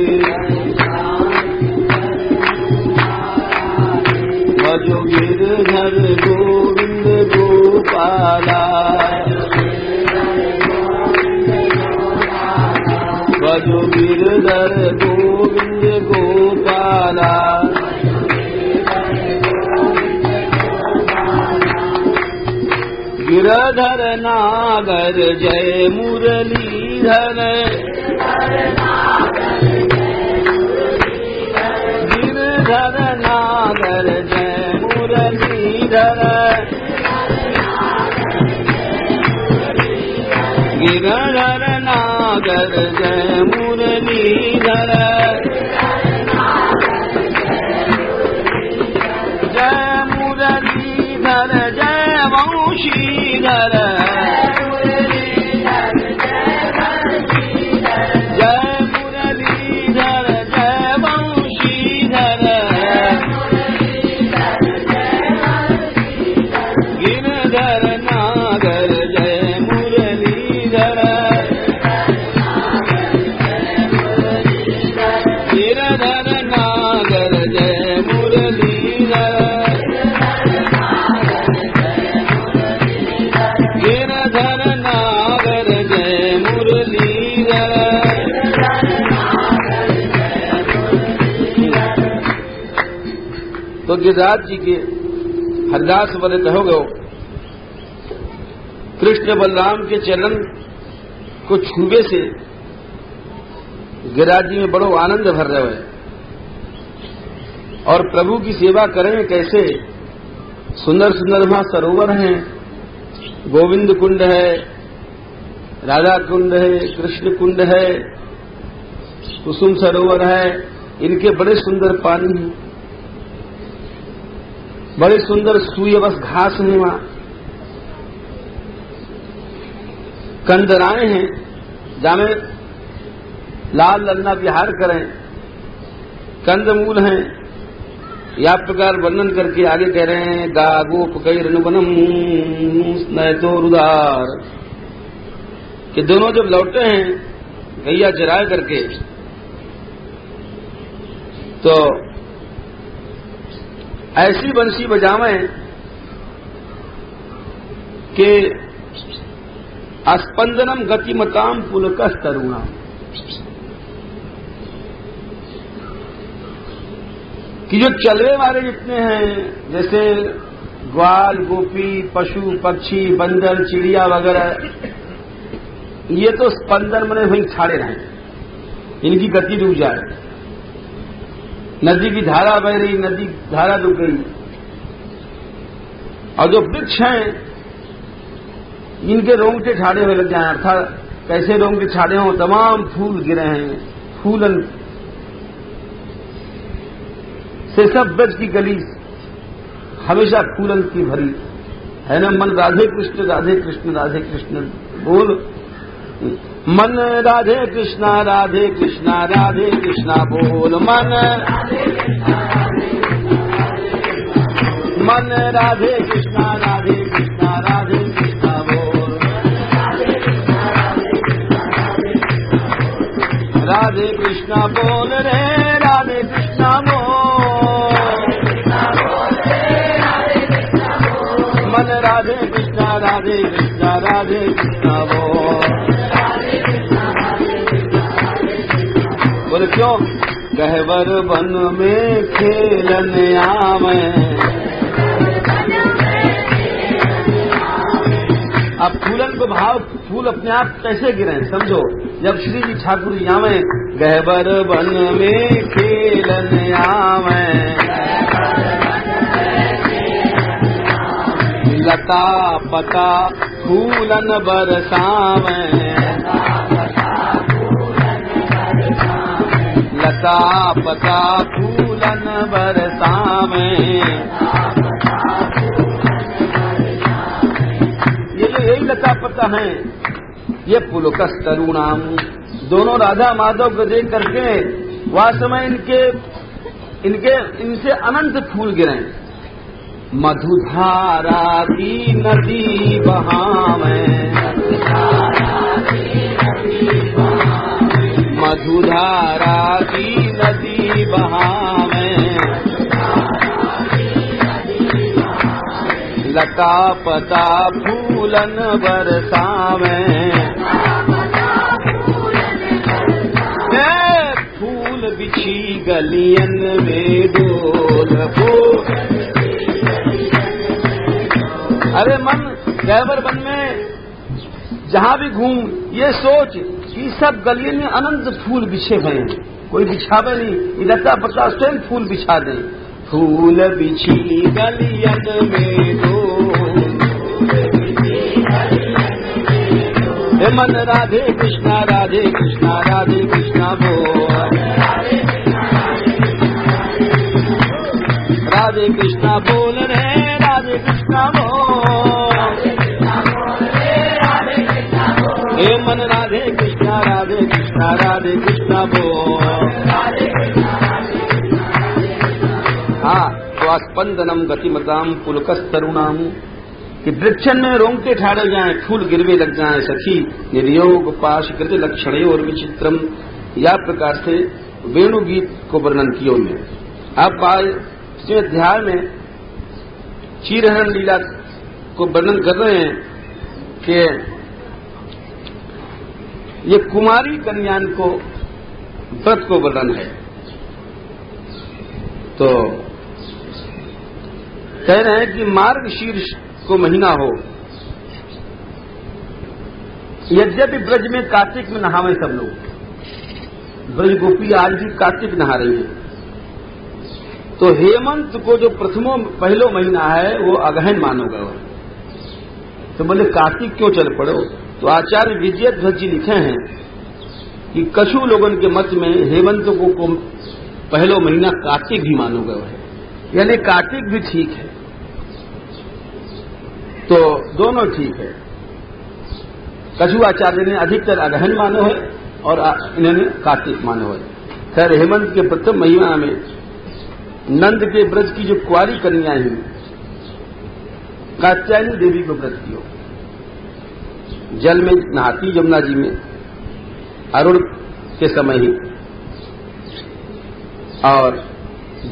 भजो गिरधर गोविंद गोपाला, गिरधर गोविंद गोपाला गिरधर नागर जय मुरलीधर गिरधर नागर जय मुरलीधर गिरधर नागर जय मुरलीधर जय मुरलीधर जय वंशीधर जय मुरलीधर जय वंशीधर गिरधर नागर जय मुरलीधर गिरधर नागर जय मुरलीधर गिरधर नागर जय मुरलीधर। तो गिरिराज जी के हरदास वर्णित हो गए। कृष्ण बलराम के चरण को छूबे से गिरिराज जी में बड़ो आनंद भर रहे हैं और प्रभु की सेवा करें कैसे। सुंदर सुंदर वहां सरोवर हैं, गोविंद कुंड है, राधा कुंड है, कृष्ण कुंड है, कुसुम सरोवर है, इनके बड़े सुंदर पानी हैं, बड़े सुंदर सूयवस घास हैं, वहां कंदराएं हैं जहां लाल ललना विहार करें, कंदमूल हैं। या प्रकार वर्णन करके आगे कह रहे हैं गा गोप कैरनुवनम स्नैतोरुदार कि दोनों जब लौटे हैं गैया चराए करके तो ऐसी बंसी बजावें कि अस्पंदनम गतिमताम पुलकस तरुणा कि जो चलवे वाले जितने हैं जैसे ग्वाल गोपी पशु पक्षी बंदर चिड़िया वगैरह, ये तो स्पंदन मने वहीं छाड़े रहे, इनकी गति रुक जाए। नदी की धारा बह रही, नदी धारा रुक गई। और जो वृक्ष हैं इनके रोंगटे छाड़े हुए लग जाए, अर्थात कैसे रोंगटे छाड़े हों, तमाम फूल गिरे हैं, फूलन से सब ब्रज की गली हमेशा फूलन की भरी है ना। मन राधे कृष्ण राधे कृष्ण राधे कृष्ण बोल, मन राधे कृष्णा राधे कृष्णा राधे कृष्णा बोल, मन राधे कृष्णा राधे कृष्णा राधे कृष्णा बोल, राधे कृष्णा बोल रे राधे कृष्णा बोल, मन राधे कृष्णा राधे कृष्णा राधे कृष्णा बोल। बोले क्यों? कहवर वन में खेलन आवे, अब फूलन को भाव फूल अपने आप कैसे गिरे समझो। जब श्री जी ठाकुर जी आवे, गहबर वन में खेलन आवे, लता पता फूलन बरसावे, लता पता फूलन बरसावे। ये जो यही लता पता है ये पुलकस तरुणाम, दोनों राधा माधव को देख करके वास्तव में इनसे अनंत फूल गिरे। मधुधारा की नदी बहावे, मधुधारा की नदी बहावे, लता पता फूलन बरसावे, गलियन में डोल फूल। अरे मन गैबर वन में जहां भी घूम ये सोच कि सब गलियन में अनंत फूल बिछे हुए हैं, कोई बिछावे नहीं, इधर पता स्वयं फूल बिछा दें। फूल बिछी गलियन में डोल, हे मन राधे कृष्णा राधे कृष्णा राधे कृष्णा बोल, राधे कृष्णा बोल रे राधे कृष्णा बोल, हे मन राधे कृष्णा राधे कृष्णा बोल। हाँ, तो स्पंदनम गतिमताम पुलकस्तरुणाम, कि वृक्षन में रोंगटे ठाड़े जाएं, फूल गिरवे लग जाएं, सखी निर्योग पाश कृत लक्षण और विचित्रम, या प्रकार से वेणु गीत को वर्णन किया उन्हें। अब इसमें अध्याय में क्षीरहरण लीला को वर्णन कर रहे हैं कि ये कुमारी कन्यान को व्रत को वर्णन है। तो कह रहे हैं कि मार्ग शीर्ष को महीना हो, यद्यपि ब्रज में कार्तिक में नहावे सब लोग, ब्रज गोपी आज भी कार्तिक नहा रही है, तो हेमंत को जो पहलो महीना है वो अगहन मानोगा। तो बोले कार्तिक क्यों चल पड़ो? तो आचार्य विजयध्वज जी लिखे हैं कि कछु लोगों के मत में हेमंत को पहलो महीना कार्तिक भी मानोगा है, यानी कार्तिक भी ठीक है। तो दोनों ठीक है। कछु आचार्य ने अधिकतर अगहन मानो है और इन्होंने कार्तिक मानो है। खैर हेमंत के प्रथम महीना में नंद के ब्रज की जो कुंवारी कन्या ही कात्यायनी देवी को व्रत कियो, जल में नहाती यमुना जी में अरुण के समय ही, और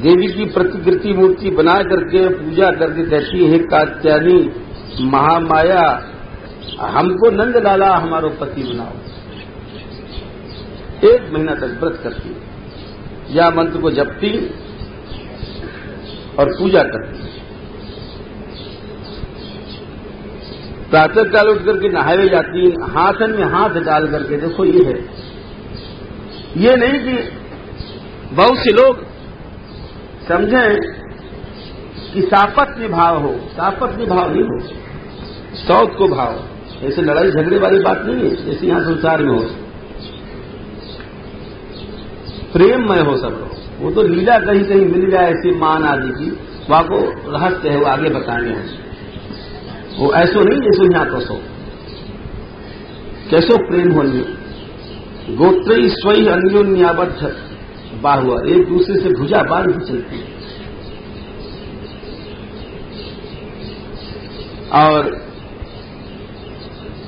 देवी की प्रतिकृति मूर्ति बना करके पूजा करके कहती है, कात्यायनी महामाया हमको नंद लाला हमारो पति बनाओ। 1 महीना तक व्रत करती, या मंत्र को जपती और पूजा करती। प्रातः काल उठ करके नहाए जाती, हाथन में हाथ डाल करके, देखो ये है, ये नहीं कि बहुत से लोग समझें कि सापत्य भाव हो, सापत्य भाव नहीं हो, सौत को भाव, ऐसे लड़ाई झगड़े वाली बात नहीं है जैसे यहां संसार में हो, प्रेममय हो सब लोग। वो तो लीला कहीं कहीं मिल जाए ऐसी मान आदि की, वहां को रहस्य है, वो आगे बताएंगे हम। वो ऐसो नहीं जैसो यहां तो सो, कैसो प्रेम होनी, गोत्री स्वयं अन्योन्याबद्ध बाहुआ, एक दूसरे से भुजा बांध भी चलती है। और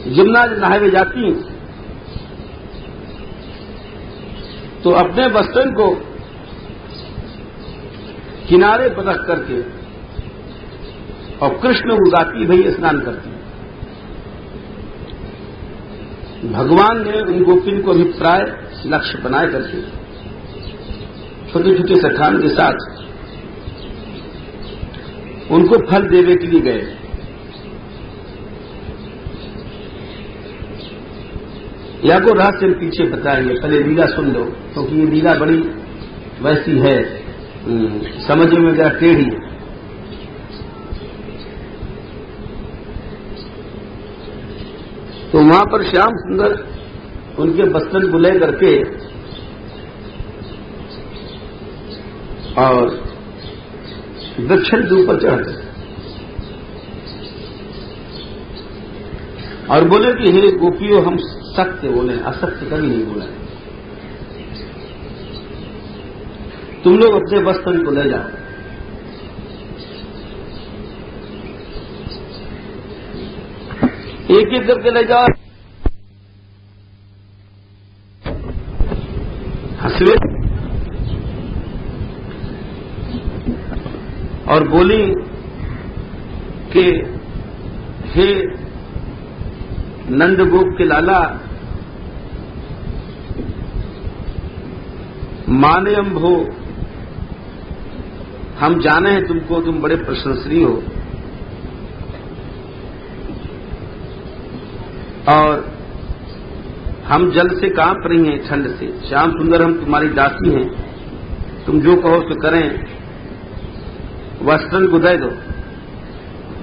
यमुना नहावे जाती तो अपने वस्त्रन को किनारे पर रख करके और कृष्ण उगाती भई स्नान करती। भगवान ने उन गोपिन को अभिप्राय लक्ष्य बनाए करके छोटे छोटे सखान के साथ उनको फल देने के लिए गए। या को रहस्य पीछे बताएंगे, पहले लीला सुन लो, क्योंकि ये लीला बड़ी वैसी है, समझ में जरा टेढ़ी है। तो वहां पर श्याम सुंदर उनके बस्तन को ले करके और वृक्षण के ऊपर चढ़ गए और बोले कि हे गोपियों, हम सत्य बोले, असत्य कभी नहीं बोले। तुम लोग अपने वस्त्र को ले जाओ। एक एक करके ले जाओ। हंसवे और बोली कि हे नंदगोप के लाला, मानयम भो हम जाने हैं तुमको, तुम बड़े प्रशंसनीय हो, और हम जल से कांप रही हैं ठंड से। श्याम सुंदर हम तुम्हारी दासी हैं, तुम जो कहो तो करें, वस्त्रन को दे दो,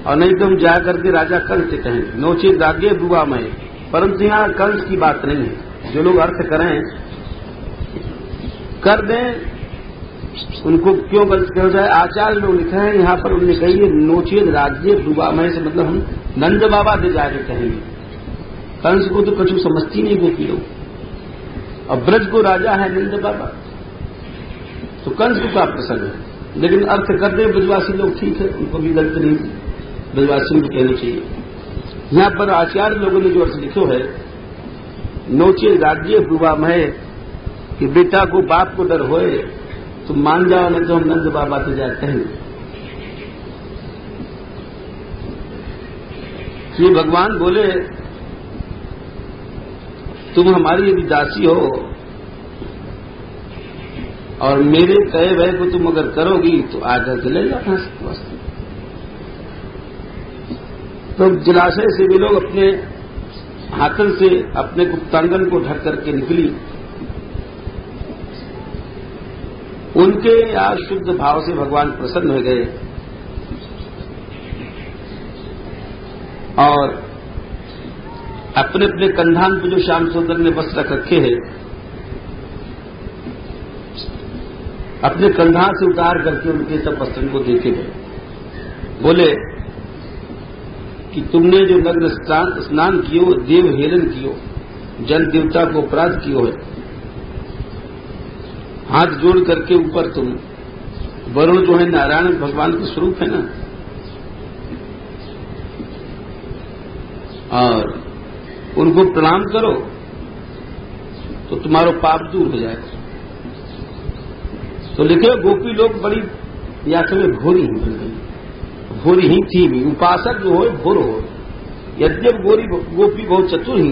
और नहीं तो हम जा करके राजा कंस से कहें, नोचे दागे बुआ में। परंतु यहां कंस की बात नहीं है, जो लोग अर्थ करें कर दें, उनको क्यों गलत कहा जाए। आचार्य लोग लिखे हैं यहां पर, उन्होंने कही है नोचेद राज्य दुबामय से मतलब हम नंद बाबा से जाके कहेंगे। कंस को तो कछु समझती नहीं गोपी लोग, और ब्रज को राजा है नंद बाबा, तो कंस को क्या प्रसंग है। लेकिन अर्थ करते ब्रजवासी लोग ठीक है, उनको भी गलत नहीं, ब्रजवासी को कहना चाहिए। यहां पर आचार्य लोगों ने जो अर्थ लिखो है, नोचे राज्य दुबामय, कि बेटा को बाप को डर होए तो मान जाओ, नहीं तो हम नंद बाबा से जाते हैं। श्री भगवान बोले तुम हमारी यदि दासी हो और मेरे कहे भय को तुम अगर करोगी तो आकर के ले जाना वस्तु। तो जलाशय से भी लोग अपने हाथों से अपने गुप्तांगन को ढक करके निकली। उनके या शुद्ध भाव से भगवान प्रसन्न हो गए और अपने अपने कंधान पे जो श्याम सुंदर ने वस्त्र रख रखे हैं, अपने कंधा से उतार करके उनके सब वस्त्रों को देखे गए। बोले कि तुमने जो नग्न स्नान कियो, देव हेलन कियो, जन देवता को अपराध कियो है, हाथ जोड़ करके ऊपर तुम, वरुण जो है नारायण भगवान के स्वरूप है ना, और उनको प्रणाम करो तो तुम्हारा पाप दूर हो जाएगा। तो लिखे गोपी लोग बड़ी या कभी घोरी ही बन गई, घोरी ही थी भी। उपासक जो हो घोर हो, यद्यप गोपी बहुत चतुर ही,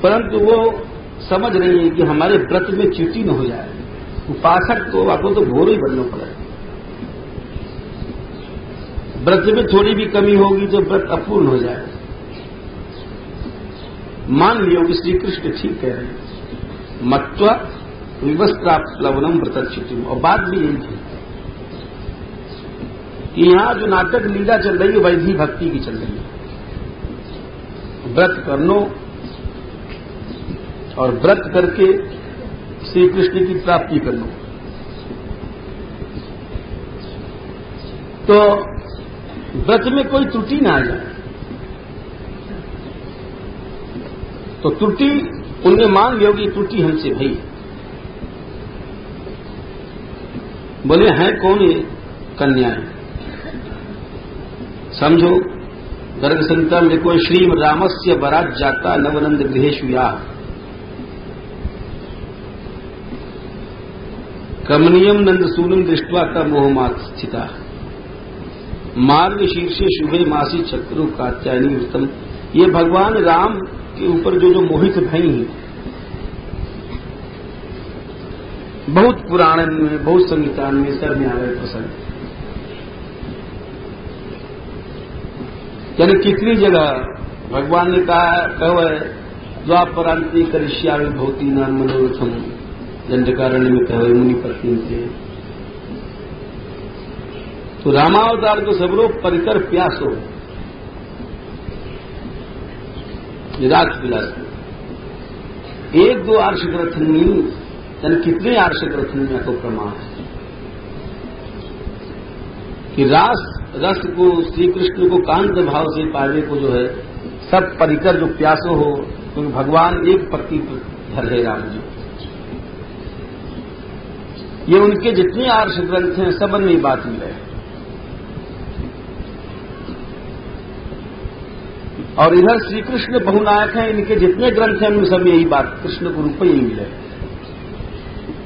परंतु वो समझ रही है कि हमारे व्रत में च्युति न हो जाए। उपासक तो आपको तो घोर ही बनना पड़ेगा, व्रत में थोड़ी भी कमी होगी तो व्रत अपूर्ण हो जाएगा। मान लियो कि श्री कृष्ण ठीक कह रहे हैं, मत्वा विवस्त्राप्लवनम व्रतच्युतिम। और बात भी यही थी कि यहां जो नाटक लीला चल रही है वैधि भक्ति की चल रही है। व्रत करनो और व्रत करके श्री कृष्ण की प्राप्ति करनो। तो व्रत में कोई त्रुटि ना आ जाए, तो त्रुटि उन्हें मान लियो कि त्रुटि हमसे भई। बोले हैं कौन ये कन्याएं, समझो। गर्ग संहिता में कोई श्री रामस्य वरात जाता नवनंद गृहेषु या, कमनीयम नंद सूनम दृष्टवा का मोहमात स्थिता, मार्ग शीर्षे शुभे मासी चक्रु कात्यायनी वृतम। ये भगवान राम के ऊपर जो मोहित भई हैं, बहुत पुराण में, बहुत संगीतान में सर में आ गए प्रसंग। यानी कितनी जगह भगवान ने कहा द्वापरांति करिष्यामि भवती नाम मनोरथम, दंडकारण्य में कहे मुनि पत्नी से। तो रामावतार को सबरो परिकर प्यासो, रात विलास एक दो आर्ष ग्रथनी, यानी कितने आर्ष ग्रथनी को प्रमाण है कि रस को श्री कृष्ण को कांत भाव से पाने को जो है सब परिकर जो प्यासो हो, क्योंकि तो भगवान एक पत्ती धर है राम जी। ये उनके जितने आर्ष ग्रंथ हैं सब में बात मिल रहे। और इधर श्री कृष्ण बहुनायक हैं, इनके जितने ग्रंथ हैं उनमें सब यही बात, कृष्ण को रूप यही मिले।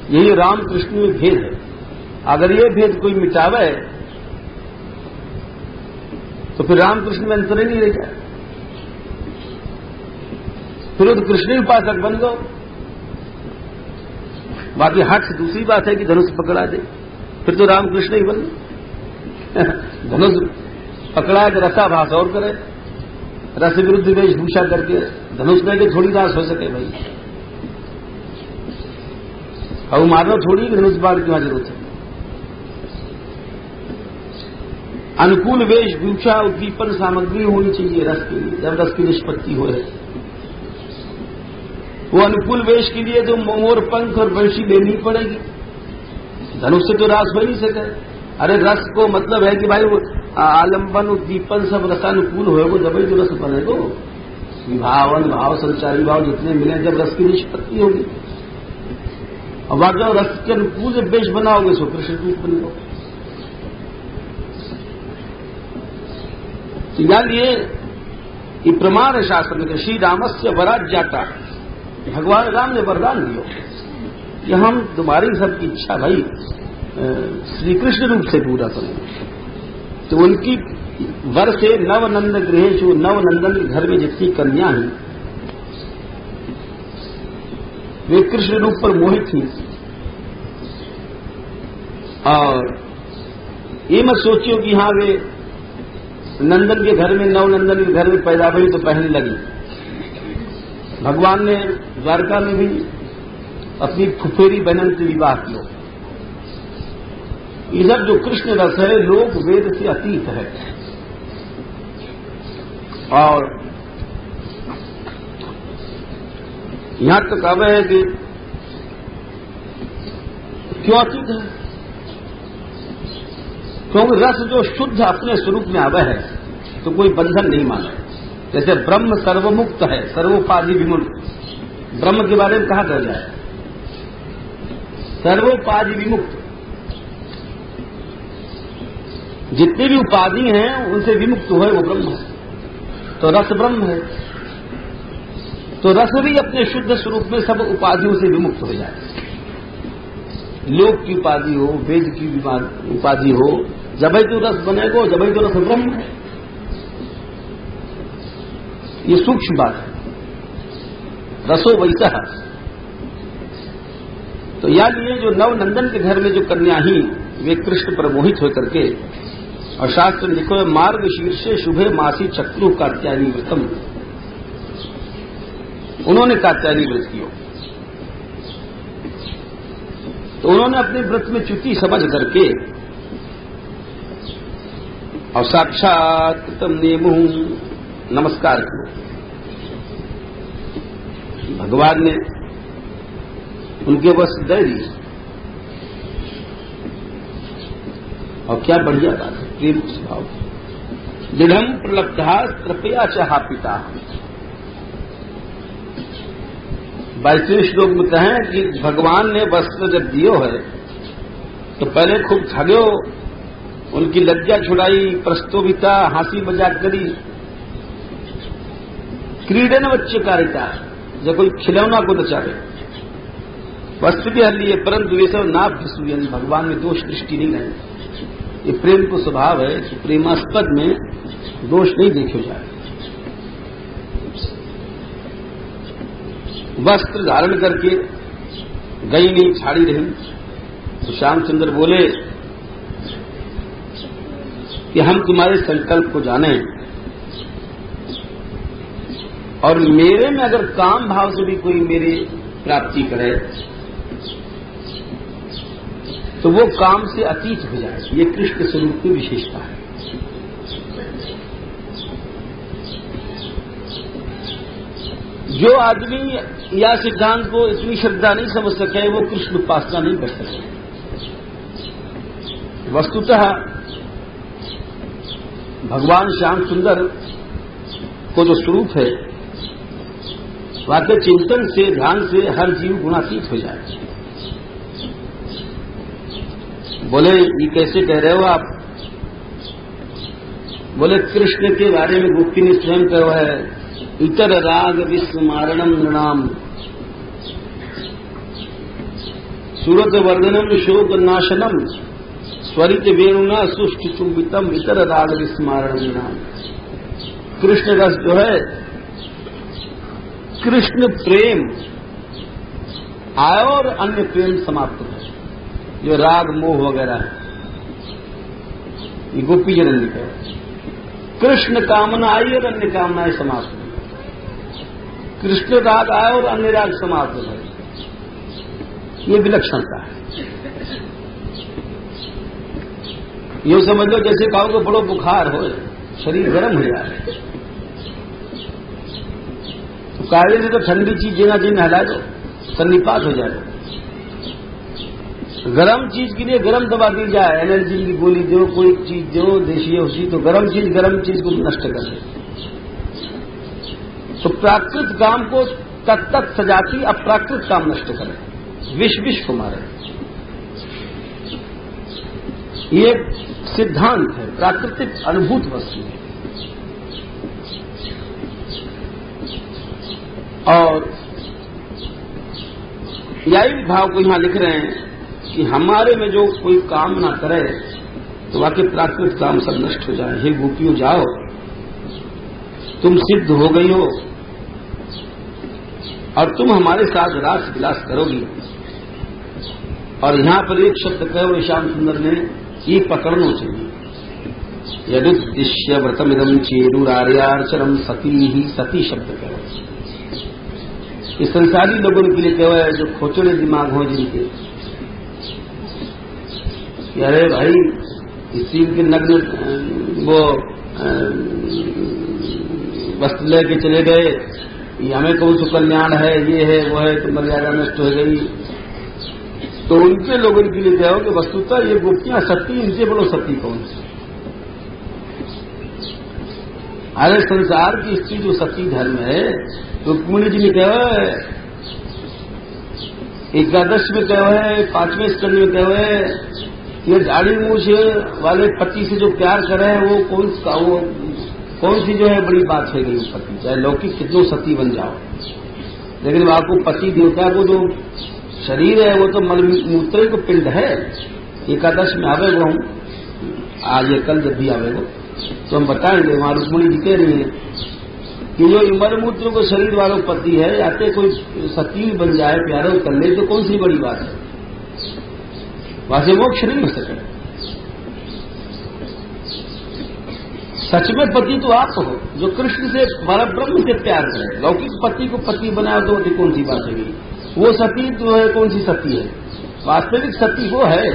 यही राम कृष्ण में भेद है। अगर ये भेद कोई मिटावे तो फिर राम कृष्ण में अंतर ही नहीं रह जाए, फिर तो कृष्ण उपासक बन गो। बाकी हठ दूसरी बात है कि धनुष पकड़ा दे, फिर तो रामकृष्ण ही बन धनुष पकड़ा के रसाभास और करे, रस विरुद्ध वेशभूषा करके धनुष लेके थोड़ी रास हो सके भाई। अब मारना थोड़ी धनुष बाढ़ की वहां जरूरत है। अनुकूल वेशभूषा उद्दीपन सामग्री होनी चाहिए रस के लिए, जब रस की निष्पत्ति हो रही। वो अनुकूल वेश के लिए तो मोर पंख और बंशी लेनी पड़ेगी, धनुष से तो रास हो नहीं सके। अरे रस को मतलब है कि भाई वो आलंबन उद्दीपन सब रसानुकूल होएगो जब ही तो रस बनेगो। विभावन भाव संचारी भाव जितने मिले जब रस की निष्पत्ति होगी। और बाकी जब रस के अनुकूल जब वेश बनाओगे सो कृष्ण रूप बनेगो। इसलिए ये प्रमाण है शास्त्र में, श्री रामस्य वराज जाता, भगवान राम ने वरदान दिया कि हम तुम्हारी सबकी इच्छा भाई श्री कृष्ण रूप से पूरा करेंगे। तो उनकी वर से नवनंद गृहेशु, नवनंदन के घर में जितनी कन्या हैं वे कृष्ण रूप पर मोहित थी। और ये मत सोचियो कि हाँ वे नंदन के घर में, नवनंदन के घर में पैदा हुई तो पहनने लगी। भगवान ने द्वारका में भी अपनी फुफेरी बहन से विवाह किया। ये सब जो कृष्ण रस है लोक वेद से अतीत है। और यहां तक अब है कि क्यों अतीत है? क्योंकि रस जो शुद्ध अपने स्वरूप में आवे है तो कोई बंधन नहीं माना। जैसे ब्रह्म सर्वमुक्त है, सर्वोपाधि विमुक्त। ब्रह्म के बारे में कहा गया जाए सर्वोपाधि विमुक्त, जितनी भी उपाधि हैं उनसे विमुक्त है वो ब्रह्म है। तो रस ब्रह्म है, तो रस भी अपने शुद्ध स्वरूप में सब उपाधियों से विमुक्त हो जाए। लोक की उपाधि हो, वेद की उपाधि हो, जब ही तो रस बनेगा, जब ही तो रस ब्रह्म है। ये सूक्ष्म बात है। रसो वैसा। तो याद ये जो नवनंदन के घर में जो कन्या ही वे कृष्ण पर मोहित होकर के, और शास्त्र लिखो मार्ग शीर्षे शुभे मासी चक्रु कात्यायनी व्रतम, उन्होंने कात्यायनी व्रत किया। तो उन्होंने अपने व्रत में च्युति समझ करके और साक्षात कृतम नेमु नमस्कार किया। भगवान ने उनके वस्त्र दे दी। और क्या बढ़िया बात है, प्रेम स्वभाव। दृढ़ प्रलब्धा कृपया चाहा पिता। 22वें श्लोक में कहें कि भगवान ने वस्त्र जब दियो है तो पहले खूब ठगो, उनकी लज्जा छुड़ाई, प्रस्तोभिता, हंसी मजाक करी, क्रीडन वच्चकारिता, जब कोई खिलौना को नचावे, वस्त्र भी हर लिए, परंतु ये सब नाभ्यसूयन, भगवान में दोष दृष्टि नहीं रहे। ये प्रेम को स्वभाव है कि प्रेमास्पद में दोष नहीं देखे जाए। वस्त्र धारण करके गई नहीं, छाड़ी रही। तो श्यामचंद्र बोले कि हम तुम्हारे संकल्प को जाने और मेरे में अगर काम भाव से भी कोई मेरी प्राप्ति करे तो वो काम से अतीत हो जाए। ये कृष्ण स्वरूप की विशेषता है। जो आदमी या सिद्धांत को इतनी श्रद्धा नहीं समझ सके वो कृष्ण उपासना नहीं कर सके। वस्तुतः भगवान श्याम सुंदर को जो स्वरूप है वाक्य चिंतन से, ध्यान से हर जीव गुणातीत हो जाए। बोले ये कैसे कह रहे हो आप? बोले कृष्ण के बारे में गोपी ने स्वयं कहा है, इतर राग विस्मारणम नृणाम सूरत वर्धनम शोक नाशनम स्वरित वेणुना सुष्ट चुंबितम इतर राग विस्मारणम नृणाम। कृष्ण रस जो है, कृष्ण प्रेम आए और अन्य प्रेम समाप्त हो। जो राग मोह वगैरह है, ये गोपी जन लिखा है। कृष्ण कामना आई और अन्य कामनाएं समाप्त हुई। कृष्ण राग आया और अन्य राग समाप्त हो गए। ये विलक्षणता है। यूं समझ लो जैसे कहो कि बड़ो बुखार हो, शरीर गर्म हो जाए तो कायदे से तो ठंडी चीज देना चाहिए, नहला दो, सन्निपात हो जाए। गर्म चीज के लिए गर्म दवा दी जाए, एनर्जी की गोली दो, कोई चीज दो, देशी औषधि, तो गर्म चीज को नष्ट कर दे। तो प्राकृत काम को तत्त सजाती, अप्राकृत काम नष्ट करे, विष को मारे। ये सिद्धांत है, प्राकृतिक अनुभूत वस्तु है। और यही भाव को यहां लिख रहे हैं कि हमारे में जो कोई काम ना करे तो वाकई प्राकृत काम सब नष्ट हो जाए। हे गोपियों जाओ, तुम सिद्ध हो गई हो और तुम हमारे साथ रास विलास करोगी। और यहां पर एक शब्द कहो श्याम सुंदर ने, ये पकड़ना चाहिए। यदुद्दिश्य व्रतमिदं चेरुरार्यार्चनम सती ही, सती शब्द कहो। ये संसारी लोगों के लिए कहो है जो खोचड़े दिमाग हो जिनके, अरे भाई इसी के नग्न वो वस्त्र लेके चले गए, ये हमें कौन सा कल्याण है, ये है वो है, तो मर्यादा नष्ट हो गई। तो उनके लोगों के लिए कहो कि वस्तुतः ये गोपियां सती, इनसे बोलो सती कौन सी? अरे संसार की स्त्री जो सती धर्म है, तो रुक्मिणी जी ने कहो है, एकादश में कहो है, 5वें स्कंद में कहो है, ये दाढ़ी मूछ वाले पति से जो प्यार करे वो कौन सी जो है बड़ी बात है गई पति, चाहे लौकिक कितनों सती बन जाओ, लेकिन आपको पति देवता को जो शरीर है वो तो मलमूत्र को पिंड है। एकादश में आवेगो हम, आज या कल जब भी आवेगो तो हम बताएंगे। वहां रुक्मिणी जी कह रही है कि जो मलमूत्र को शरीर वालों पति है, आते कोई सती बन जाए, प्यारे कर ले, तो कौन सी बड़ी बात है? वैसे मोक्ष नहीं हो सके। सच में पति तो आप हो जो कृष्ण से, परब्रह्म से प्यार करे। लौकिक पति को पति बनाया तो कौन सी बात है? वो सती जो है कौन सी सती है? वास्तविक सती वो है,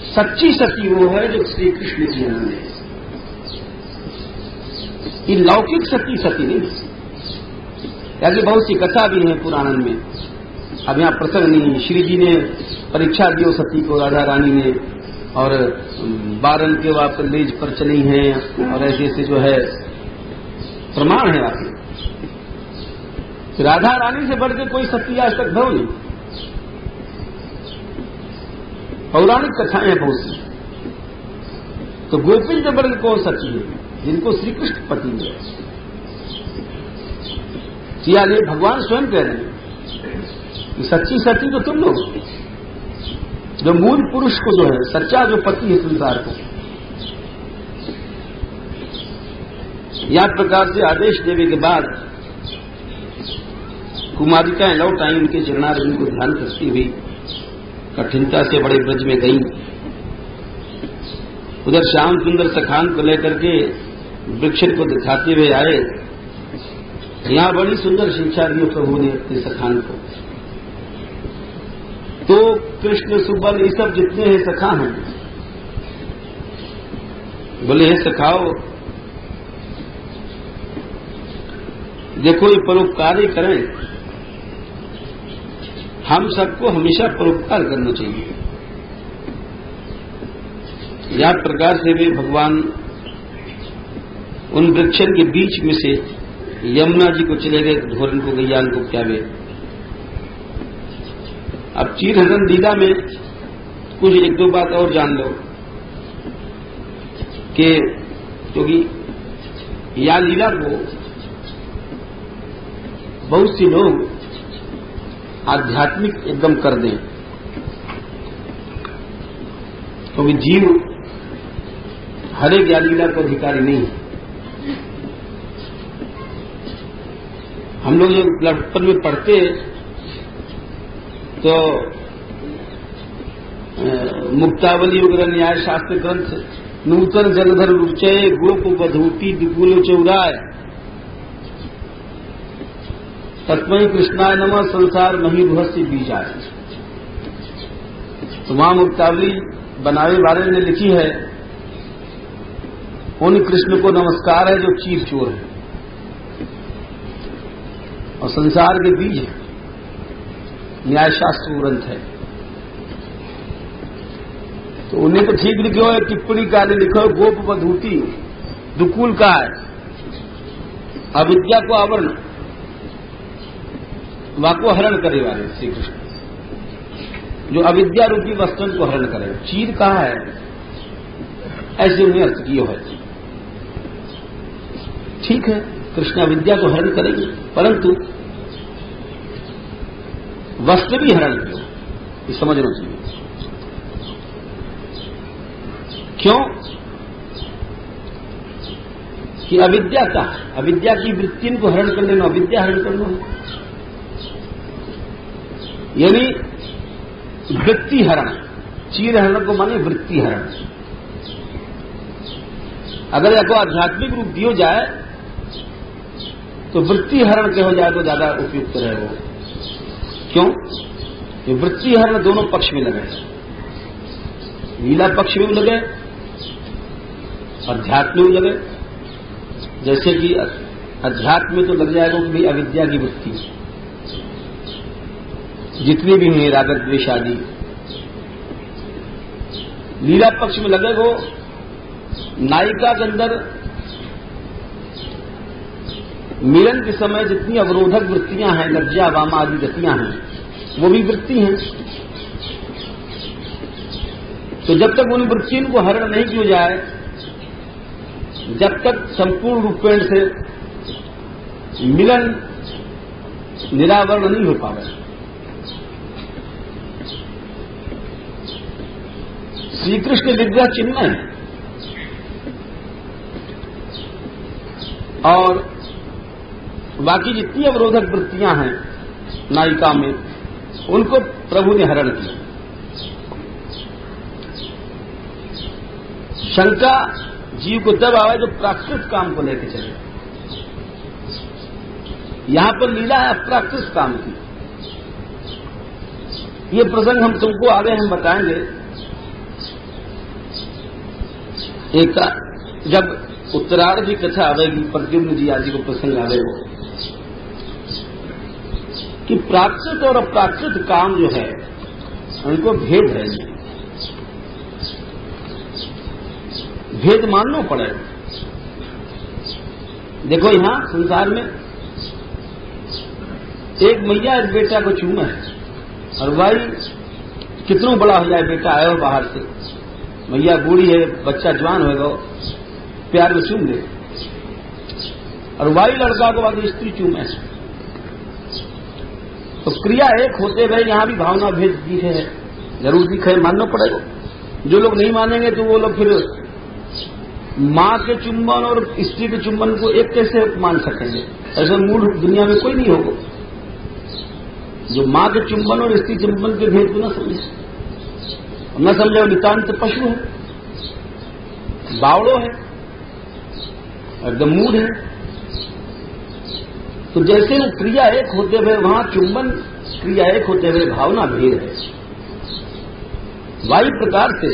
सच्ची सती वो है जो श्री कृष्ण की है। ये लौकिक सती सती नहीं। यानी बहुत सी कथा भी है पुराण में, अब यहां प्रसंग नहीं है। श्री जी ने परीक्षा दी सती को, राधा रानी ने, और 12 के वापस लेज पर चली हैं, और ऐसे ऐसे जो है प्रमाण है आपके। राधा रानी से बढ़ के कोई सती आज तक भव नहीं। पौराणिक कथाएं हैं बहुत सी। तो गोपिन से बढ़ के कौन सती है जिनको श्री कृष्ण पति मिले? ये भगवान स्वयं कह रहे हैं कि सच्ची सती तो तुम लोग, जो मूल पुरुष को जो है, सच्चा जो पति है संसार को। या प्रकार से आदेश देने के बाद कुमारिकाएं लौट आई, उनके चरणारविंद को ध्यान करती हुई कठिनता से बड़े ब्रज में गई। उधर श्याम सुंदर सखान को लेकर के वृक्ष को दिखाते हुए आए। यहां बड़ी सुंदर शिक्षा दी प्रभु ने अपने सखान को। तो कृष्ण सुबल ये सब जितने हैं सखा हैं, बोले हे सखाओ, देखो ये परोपकार ही करें। हम सबको हमेशा परोपकार करना चाहिए। या प्रकार से भी भगवान उन वृक्षन के बीच में से यमुना जी को चले गए, धोरन को, गैयान को क्या वे। अब चीरहरण लीला में कुछ एक दो बात और जान लो कि क्योंकि या लीला को बहुत सी लोग आध्यात्मिक एकदम कर दें, क्योंकि जीव हर एक या लीला को अधिकारी नहीं है। हम लोग जब लड़पन में पढ़ते तो मुक्तावली वगैरह न्याय शास्त्र ग्रंथ, नूतन जलधर रुचय गोप बधूटी दुकुल चौराय, तस्मै कृष्णाय नमः संसार मही रहस्य बीजाय। तो वहां मुक्तावली बनावे वाले ने लिखी है, उन कृष्ण को नमस्कार है जो चीर चोर है और संसार के बीज है, न्यायशास्त्र ग्रंथ है। तो उन्हें तो ठीक लिखो है, टिप्पणी काले लिखो गोप बधूटी दुकुल का है, अविद्या को आवरण वाको हरण करे वाले श्री कृष्ण, जो अविद्या रूपी वस्तु को हरण करे। चीर कहा है, ऐसे उन्हें अर्थ किया है। ठीक है, कृष्ण अविद्या को हरण करेंगे, परंतु वस्त्र भी हरण किया, ये समझना चाहिए। क्यों कि अविद्या का, अविद्या की वृत्ति को हरण कर लेना, अविद्या हरण कर लो, यानी वृत्ति हरण। चीर हरण को माने वृत्ति हरण। अगर आपको आध्यात्मिक रूप दियो जाए तो वृत्ति हरण के हो जाए तो ज्यादा उपयुक्त रहे वो। क्यों? ये वृत्ति हरण दोनों पक्ष में लगे, लीला पक्ष में लगे, अध्यात्म में लगे। जैसे कि अध्यात्म में तो लग जाएगा कि भाई अविद्या की वृत्ति जितनी भी हैं, राग द्वेष आदि। लीला पक्ष में लगेगा नायिका के अंदर मिलन के समय जितनी अवरोधक वृत्तियां हैं, लज्जा वामा आदि गतियां हैं, वो भी वृत्ति हैं। तो जब तक उन वृत्तियों को हरण नहीं किया जाए, जब तक संपूर्ण रूपेण से मिलन निरावरण नहीं हो पाएगा। श्री कृष्ण विग्रह चिन्ह है और बाकी जितनी अवरोधक वृत्तियां हैं नायिका में, उनको प्रभु ने हरण किया। शंका जीव को तब आवे जो प्राकृत काम को लेकर चले। यहां पर लीला है अप्राकृत काम की। ये प्रसंग हम तुमको आगे हम बताएंगे। एक जब उत्तरार्ध की कथा आवेगी, प्रद्युम्न जी आदि को प्रसंग आवेगा कि प्राकृत और अप्राकृत काम जो है उनको भेद है, भेद मानना पड़ेगा। देखो यहां संसार में एक मैया एक बेटा को चूमा है और भाई कितना बड़ा हो जाए, बेटा आया हो बाहर से, मैया बूढ़ी है, बच्चा जवान होगा, प्यार में चूम ले, और वाई लड़का को बाद स्त्री चूमे। तो क्रिया एक होते हुए यहां भी भावना भेद दी है, जरूर दिखे, मानना पड़ेगा। जो लोग नहीं मानेंगे तो वो लोग फिर मां के चुंबन और स्त्री के चुंबन को एक कैसे मान सकेंगे? ऐसा मूल दुनिया में कोई नहीं होगा जो मां के चुंबन और स्त्री चुंबन के भेद को न समझे। न समझे वो नितांत पशु है, बावड़ो है, एकदम मूड है। तो जैसे वो क्रिया एक होते हुए वहां चुंबन क्रिया एक होते हुए भावना भेद है। वायु प्रकार से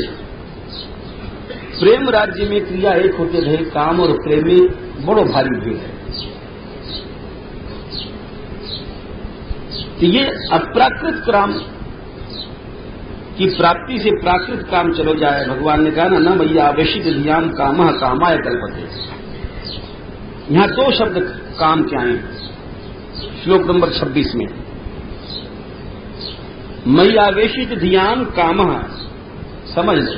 प्रेम राज्य में क्रिया एक होते हुए काम और प्रेम में बड़ो भारी भेद है। तो ये अप्राकृत काम की प्राप्ति से प्राकृत काम चलो जाए। भगवान ने कहा ना मैया आवेशित ध्यान कामः कामाय कल्पते। यहां दो शब्द काम के आए श्लोक नंबर 26 में। मैया आवेशित ध्यान कामः, समझ लो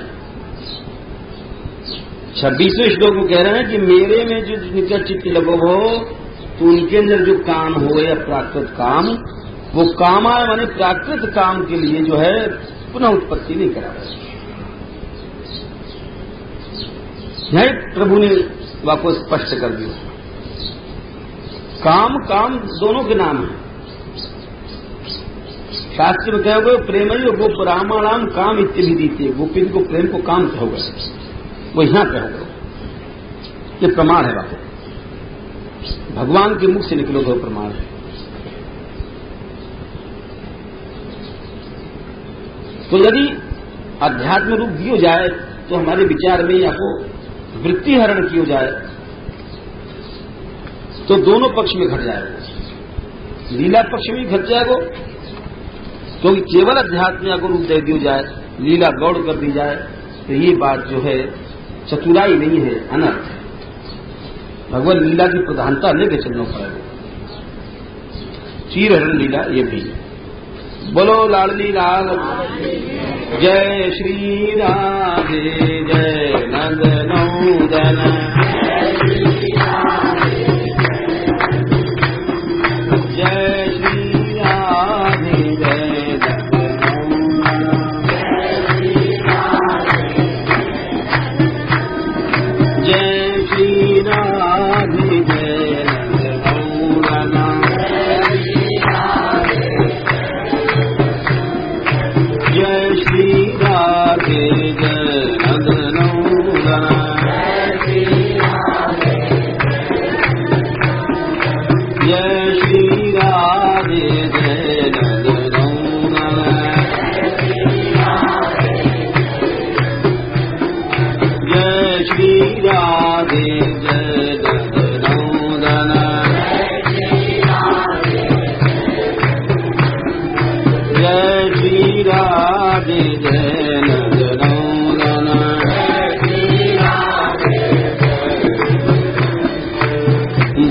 26वें श्लोक में कह रहे हैं कि मेरे में जो जिनका चित्त लगो हो तो उनके अंदर जो काम हो या प्राकृत काम, वो कामाय माने प्राकृत काम के लिए जो है पुनः उत्पत्ति नहीं करा। यही प्रभु ने वापस स्पष्ट कर दिया। काम काम दोनों के नाम है, शास्त्र में कहोगे प्रेम ही गोप रामाणाम काम इत्यादि दीते, गोपिन को प्रेम को काम कहोगे, वो यहां कहोगे। ये प्रमाण है बात, भगवान के मुख से निकलोगे वो प्रमाण है। तो यदि अध्यात्म रूप दियो जाए तो हमारे विचार में या को वृत्ति हरण किया जाए तो दोनों पक्ष में घट जाएगा, लीला पक्ष में घट जाएगा, क्योंकि केवल अध्यात्म को रूप दे दिया जाए, लीला गौड़ कर दी जाए तो ये बात जो है चतुराई नहीं है, अनर्थ है। भगवान लीला की प्रधानता लेके चलना पड़ेगा। चीर हरण लीला ये भी। बोलो लाडली लाल, जय श्री राधे, जय नंद नंदन, जय श्री राधे, जय जय श्री राधे, जय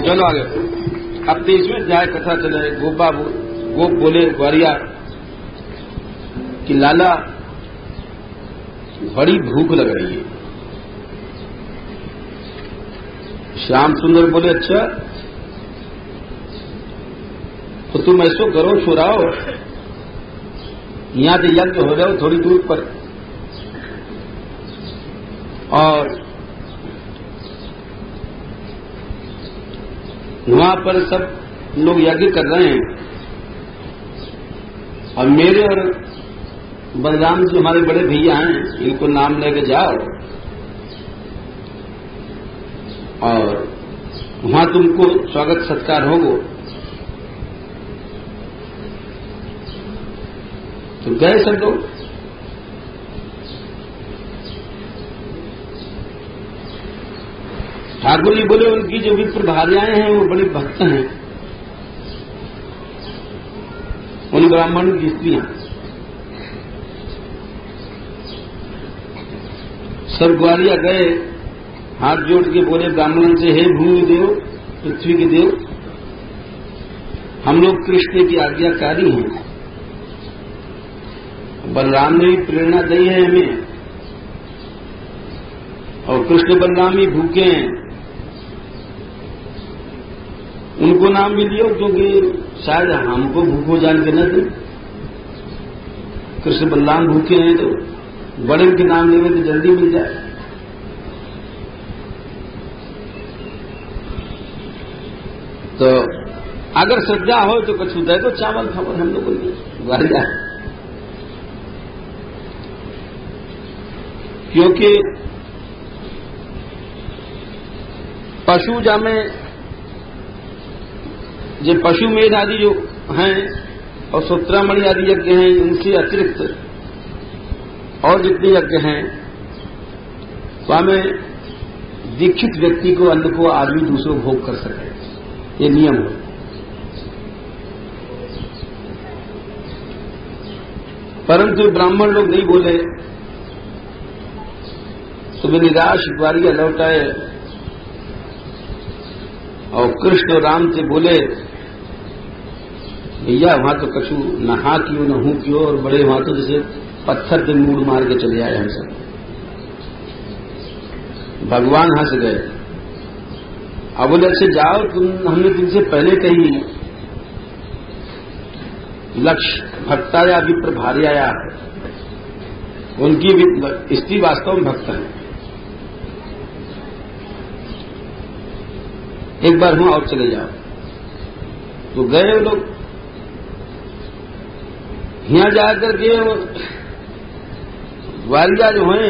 चलो आगे। अब 23वें अध्याय कथा चले। गोप बोले ग्वारिया कि लाला बड़ी भूख लग रही है। श्याम सुंदर बोले अच्छा तो तुम ऐसो करो, छुड़ाओ, यहां से यज्ञ हो जाओ थोड़ी दूर पर, और वहां पर सब लोग यज्ञ कर रहे हैं और मेरे और बलराम जो हमारे बड़े भैया हैं इनको नाम लेके जाओ और वहां तुमको स्वागत सत्कार होगा। तो गए सब लोग। ठाकुर जी बोले उनकी जो विप्र भार्याएं हैं वो बड़ी भक्त हैं, उन ब्राह्मण की स्त्रियां सब ग्वालिया गए, हाथ जोड़ के बोले ब्राह्मण से, हे भूमि देव, पृथ्वी के देव, हम लोग कृष्ण की आज्ञाकारी हैं, बलराम ने भी प्रेरणा दी है हमें, और कृष्ण बलराम ही भूखे हैं, उनको नाम भी दियो क्योंकि शायद हमको भूखो जान के न दे। कृष्ण बलराम भूखे हैं तो बड़े के नाम लेवे तो जल्दी मिल जाए। तो अगर श्रद्धा हो तो कुछ दे दो, चावल खावल हम लोगों ने ग्वालिया, क्योंकि पशु जामे जो पशुमेध आदि जो हैं और सूत्रामणि आदि यज्ञ हैं, उनसे अतिरिक्त और जितने यज्ञ हैं स्वामी दीक्षित व्यक्ति को अन्न को आदमी दूसरों भोग कर सके, ये नियम है। परंतु ब्राह्मण लोग नहीं बोले तो वे निराश ग्वालिया लौट आए और कृष्ण और राम से बोले भैया वहां तो कछु नहा क्यों न हूं क्यों, और बड़े वहां तो जैसे पत्थर पे मूड मार के चले आए हम सब। भगवान हंस गए। अब बोले अच्छे जाओ, हमने तुमसे पहले कही लक्ष्य भक्ताया विप्र भार्याया, उनकी स्त्री वास्तव में भक्त है, एक बार वहां और चले जाओ। तो गए लोग, यहाँ जाकर के ग्वालिया जो है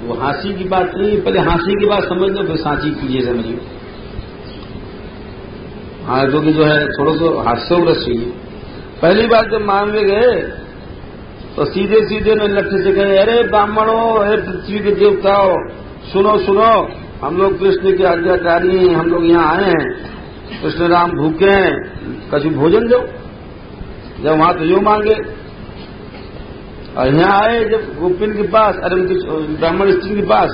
वो हांसी की बात नहीं, पहले हांसी की बात समझ लो फिर सांची कीजिए समझिए। हाँ जो कि जो है थोड़ा सा हास्योग्रस्त चाहिए। पहली बार जब मांगे गए तो सीधे सीधे ने लठ से कहे, अरे ब्राह्मणों, अरे पृथ्वी के देवताओं, सुनो सुनो, हम लोग कृष्ण के आज्ञाकारी हैं, हम लोग यहाँ आए हैं, कृष्ण राम भूखे हैं, कछु भोजन दो। जब वहां तो जो मांगे, और यहाँ आए जब गोपिन के पास, अरे उनकी ब्राह्मण स्त्री के पास,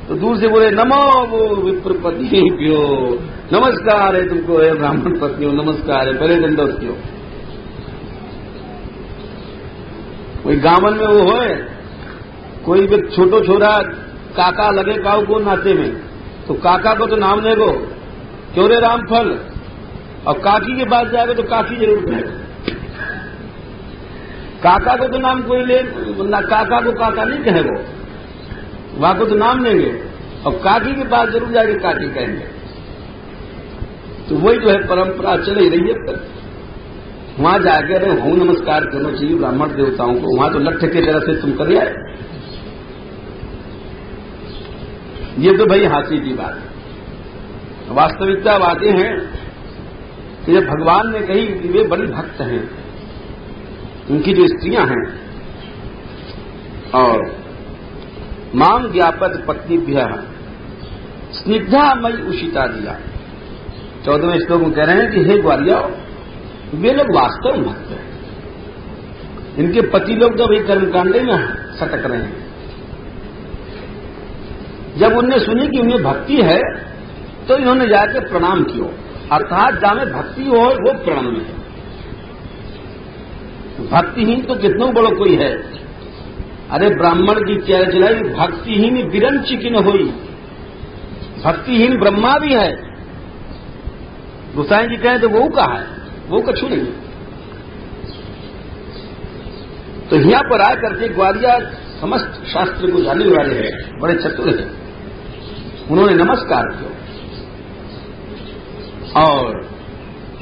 तो दूर से बोले, नमो वो विप्र पत्नीभ्यो, नमस्कार है तुमको, है ब्राह्मण पत्नियों, नमस्कार है, पहले दंडवत कियो। कोई गांवन में वो है, कोई भी छोटो छोरा काका लगे काऊ को नाते में, तो काका को तो नाम ले गो, क्यों रे रामफल, और काकी के पास जाएगा तो काकी जरूर कहेगा। काका को तो नाम कोई ले ना, काका को काका नहीं कहेगो, वहां को तो नाम लेंगे, और काकी के पास जरूर जाके काकी कहेंगे। तो वही जो है परंपरा चल ही रही है। पर वहां जाके अरे हूं नमस्कार करना चाहिए ब्राह्मण देवताओं को, वहां तो लठ की तरह से तुम कर आए। ये तो भाई हाथी की बात है। वास्तविकता बातें हैं कि जब भगवान ने कही कि वे बड़ी भक्त हैं, उनकी जो स्त्रियां हैं, और मांग व्यापत पत्नीभ्य स्निग्धा मई उषिता दिया। 14वें श्लोक में कह रहे हैं कि हे ग्वालिया, वे लोग वास्तव में भक्त हैं, इनके पति लोग तो अभी कर्मकांडे में सटक रहे हैं। जब उनने सुनी कि उन्हें भक्ति है तो इन्होंने जाकर प्रणाम किया, अर्थात जहां में भक्ति हो वो प्रण में है। भक्तिहीन तो कितना बड़ो कोई है। अरे ब्राह्मण की क्या चलाई, भक्तिहीन विरंच की न होई, भक्तिहीन ब्रह्मा भी है। गोसाई जी कहें तो वो कहा है, वो कछु नहीं। तो यहां पर आकर के ग्वालिया समस्त शास्त्र को जानने वाले हैं, बड़े चतुर हैं, उन्होंने नमस्कार किया। और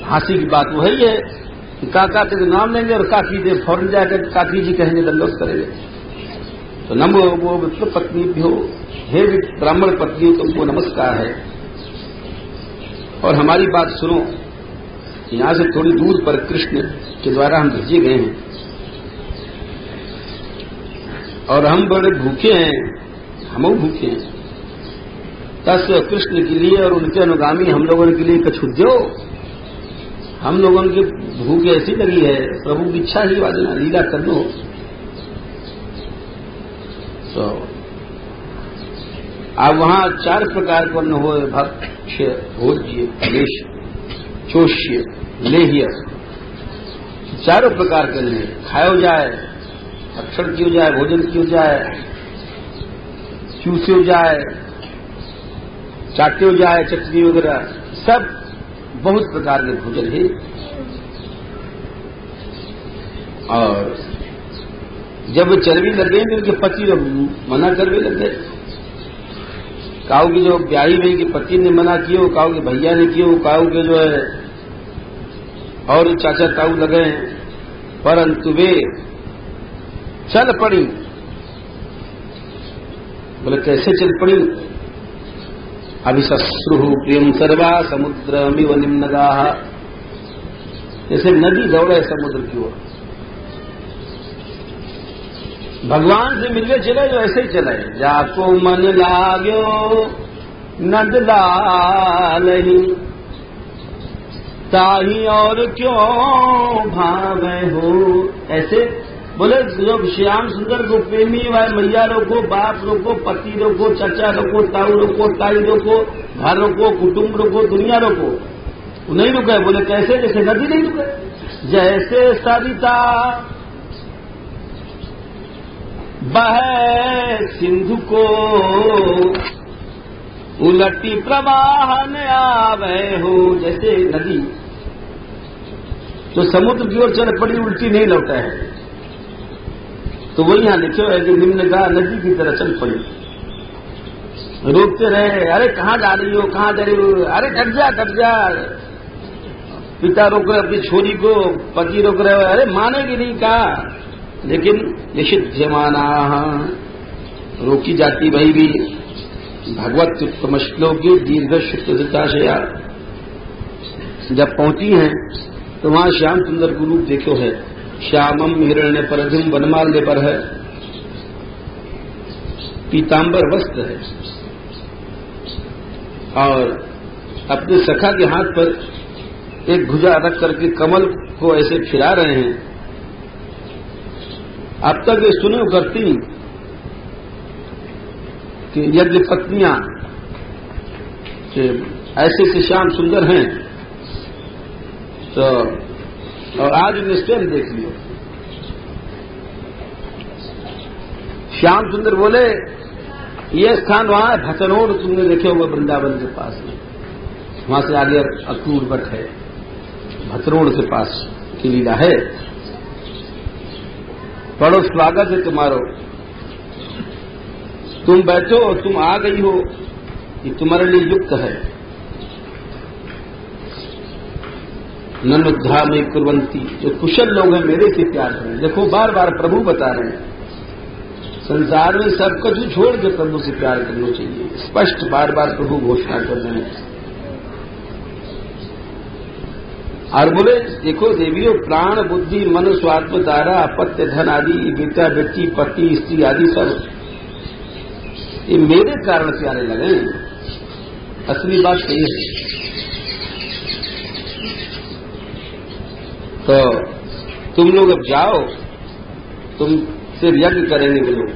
हांसी की बात वो है कि काका के नाम लेंगे और काकी दे फौरन जाकर काकी जी कहेंगे, दंडवत करेंगे। तो नमो वो विप्र पत्नी भी हो, हे ब्राह्मण पत्नी तुमको नमस्कार है। और हमारी बात सुनो, यहां से थोड़ी दूर पर कृष्ण के द्वारा हम भेजे गए हैं और हम बड़े भूखे हैं, हम भूखे हैं। तस् कृष्ण के लिए और उनके अनुगामी हम लोगों के लिए कछु दो। हम लोगों की भूख ऐसी लगी है, प्रभु की इच्छा ही वाली लीला कर दो। तो अब वहां 4 प्रकार को न हो, भक्ष्य, भोज्य, अवेश, चोष्य, लेह्य, 4 प्रकार के लिए खायो जाए, भक्षण कियो जाए, भोजन कियो जाए, चूस्यो जाए, चाट्यो जाए, चटनी वगैरह, सब बहुत प्रकार के भोजन है। और जब चर्बी लग गई तो उनके पति मना करने लग गए। काऊ की जो ब्याही भाई के पति ने मना किया, काऊ के भैया ने किया, काऊ के जो है और चाचा ताऊ लगे, परंतु वे चल पड़ी। बोले कैसे चल पड़ी? अभिशस्रु प्रियम सर्वा समुद्रमिव निम्नगाः, जैसे नदी दौड़े समुद्र की ओर। भगवान से मिलने चले जो ऐसे ही चले, जाको मन लाग्यो नंद लालहि, ताही और क्यों भावे हो। ऐसे बोले लोग श्याम सुंदर को, प्रेमी व मैया रोको, बाप रोको, पति रोको, चचा रोको, ताऊ रोको, ताई रोको, घर रोको, कुटुंब रोको, दुनिया रोको, वो नहीं रुके। बोले कैसे? जैसे नदी नहीं रुके, जैसे सरिता बहे सिंधु को, उलटी प्रवाह न आवे हो। जैसे नदी तो समुद्र की ओर चल पड़ी, उल्टी नहीं लौटा है। तो वही यहां लिखे है कि निम्नगाह नदी की तरह चल पड़ी। रोकते रहे, अरे कहां जा रही हो, कहां जा रही हो, अरे कट जा कट जा। पिता रोक रहे अपनी छोरी को, पति रोक रहे, अरे मानेगी नहीं कहा, लेकिन निषिध्यमाना रोकी जाती वही भी भगवत उत्तम श्लोकी दीर्घ शुद्धताशया। जब पहुंची हैं तो वहां श्याम सुंदर का रूप देखो है, श्यामम हिरण्य परधिम वनमाल्य पर है, पीतांबर वस्त्र है और अपने सखा के हाथ पर एक भुजा रख करके कमल को ऐसे फिरा रहे हैं। अब तक ये सुने करती कि यज्ञ पत्नियां ऐसे से श्याम सुंदर हैं, तो और आज उन्हें स्वयं देख लियो। श्याम सुंदर बोले ये स्थान वहां है भतनोड़, तुमने देखे होगा वृंदावन के पास में, वहां से आगे अक्रूर बट है, भतरोड़ के पास की लीला है। बड़ो स्वागत है तुम्हारो, तुम बैठो और तुम आ गई हो, ये तुम्हारे लिए युक्त है। ननुद्धा में कुर्वंती, जो कुशल लोग हैं मेरे से प्यार करें। देखो बार बार प्रभु बता रहे हैं संसार में सब कुछ छोड़ के प्रभु से प्यार करना चाहिए, स्पष्ट बार बार प्रभु घोषणा कर रहे हैं। और बोले देखो देवियों, प्राण बुद्धि मन स्वात्म दारा अपत्य धन आदि बेटा बेटी पति स्त्री आदि सब ये मेरे कारण प्यारे लगे। असली बात सही है। तो तुम लोग अब जाओ, तुम से यज्ञ करेंगे वो लोग।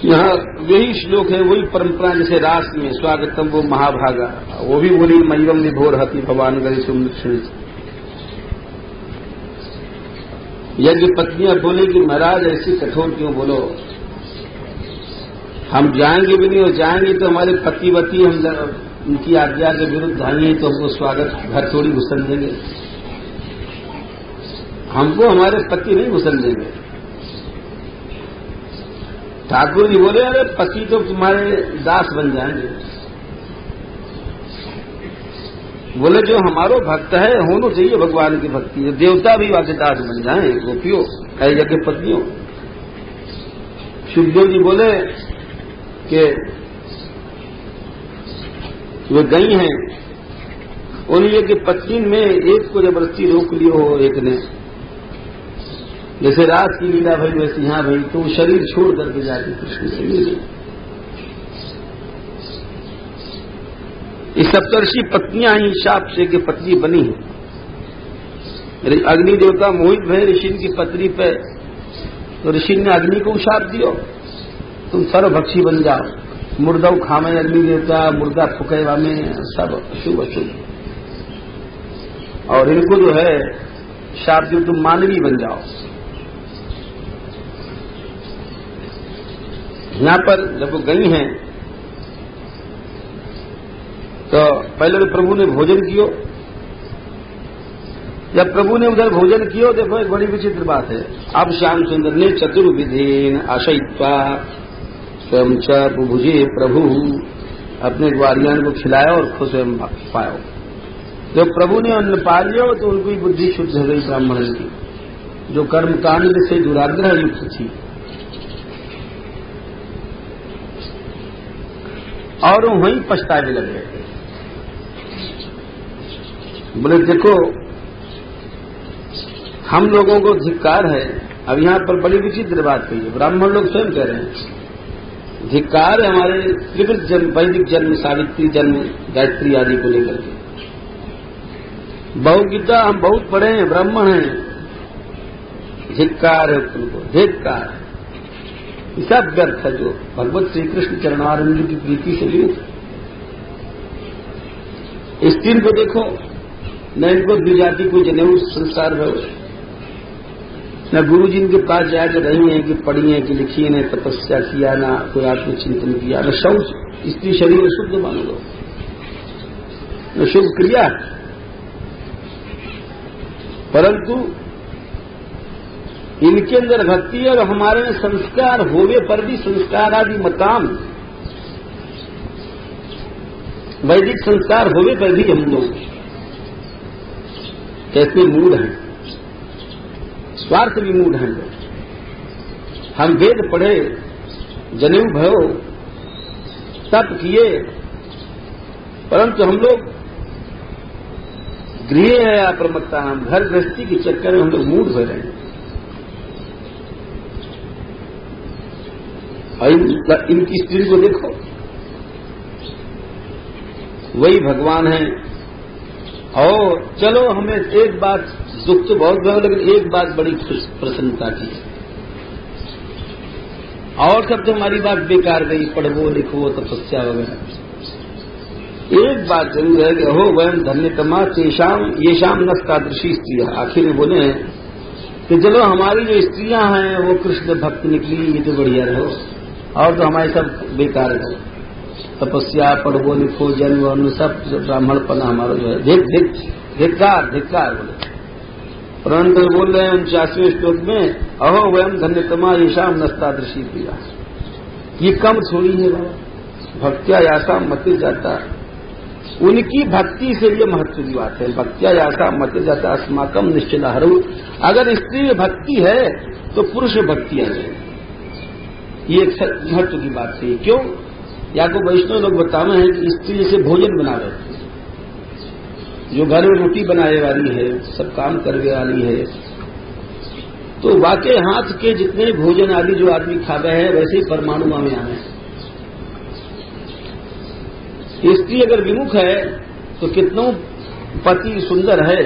यहाँ वही श्लोक है, वही परंपरा जैसे रास में स्वागतम वो महाभागा, वो भी बोली मय्यम विभोर हति भगवान गरी तुम। यज्ञ पत्नियां बोले कि महाराज ऐसी कठोर क्यों बोलो, हम जाएंगे भी नहीं और जाएंगे तो हमारे पतिवती हम उनकी आज्ञा के विरुद्ध आएंगे तो हमको स्वागत घर थोड़ी घुसन देंगे, हमको हमारे पति नहीं घुसन देंगे। ठाकुर जी बोले अरे पति तो तुम्हारे दास बन जाएंगे। बोले जो हमारो भक्त है होना चाहिए भगवान की भक्ति, देवता भी वाके दास बन जाए गोपियों यज्ञ पत्नियों। सुखदेव जी बोले कि वे गई हैं, उन यज्ञ पत्नी में एक को जबरदस्ती रोक लियो हो एक ने, जैसे रात की लीला भाई वैसे यहां भाई, तो शरीर छोड़ करके जाती कृष्ण से मिली। इस सप्तर्षि पत्नियां ही शाप से की पत्नी बनी है। अग्नि देवता मोहित भय ऋषि की पत्नी पे, तो ऋषि ने अग्नि को शाप दियो तुम सर्वभक्षी बन जाओ, मुर्दा खामे अग्नि देवता, मुर्दा फुकेवा में सब अशुभ अशुभ, और इनको जो है शाप दियो तुम मानवी बन जाओ। यहां पर जब वो गई हैं तो पहले तो प्रभु ने भोजन कियो। जब प्रभु ने उधर भोजन कियो, देखो एक बड़ी विचित्र बात है। अब श्याम सुंदर ने चतुर्विधेन आशयित्वा स्वयं च बुभुजे प्रभु, अपने ग्वारियान को खिलाया और खुद स्वयं पायो। जब प्रभु ने अन्न पा लिया तो उनकी बुद्धि शुद्ध हो गई ब्राह्मण की, जो कर्मकांड से दुराग्रह युक्त थी, और वहीं पछताने लग गए। बोले देखो हम लोगों को धिक्कार है। अब यहां पर बड़ी विचित्र बात कही है, ब्राह्मण लोग स्वयं कह रहे हैं धिक्कार है हमारे त्रिवृत जन्म, वैदिक जन्म, सावित्री जन्म, गायत्री आदि को लेकर के। बहुगीता हम बहुत पढ़े हैं, ब्राह्मण हैं, धिक्कार है तुमको, धिक्कार सब व्यर्थ है जो भगवत श्री कृष्ण चरणारविंद की प्रीति से जुड़े। इस दिन को देखो, न इनको द्विजाति को जनेऊ संस्कार है, न गुरु जी इनके पास जाकर रही है कि पढ़ी है कि लिखी है, न तपस्या किया, न कोई आत्मचिंतन किया, न शौच, स्त्री शरीर शुद्ध मान लो, न शुभ क्रिया। परंतु इनके अंदर भक्ति है और हमारे संस्कार होवे पर भी संस्कार आदि मकाम, वैदिक संस्कार होवे पर भी हम लोग कैसे मूड हैं, स्वार्थ भी मूड हैं लोग। हम वेद पढ़े, जनेऊ भयो, तप किए, परंतु हम लोग गृह है अप्रमत्ता, हम घर गृहस्थी के चक्कर में हम लोग मूड हो रहे हैं। और इनकी स्त्री को देखो, वही भगवान है। और चलो हमें एक बात, दुख तो बहुत गया, लेकिन एक बात बड़ी प्रसन्नता की, और सब तो हमारी बात बेकार गई, पढ़वो लिखो तपस्या वगैरह। एक बात जरूर है कि अहो वयम धन्यतमा तेषाम येषाम नस्तादृशी स्त्रियां। आखिर में बोले हैं कि चलो हमारी जो स्त्रियां हैं वो कृष्ण भक्त निकली, ये तो बढ़िया रहो, और तो हमारे सब बेकार है। तपस्या, पढ़वो लिखो, जन्म वर्ण सब ब्राह्मणपना हमारा जो है, धिक्कार धिक्कार बोले। परंतु बोल रहे हैं 49वें श्लोक में, अहो वयम धन्यतमा येषाम नस्तादृशी स्त्रियां। ये कम थोड़ी है बाबा, भक्त्या यासा मति जाता, उनकी भक्ति से ये महत्व की बात है। भक्त्या यासा मति जाता अस्माकम निश्चित हरू। अगर स्त्री में भक्ति है तो पुरुष में भक्ति आ जाए, ये एक महत्व की बात है। क्यों? या को वैष्णव लोग बतावे हैं कि स्त्री जैसे भोजन बना रहे, जो घर में रोटी बनाने वाली है, सब काम करने वाली है, तो वाकई हाथ के जितने भोजन आदि जो आदमी खा रहे हैं वैसे ही परमाणु में आए। स्त्री अगर विमुख है तो कितनों पति सुंदर है,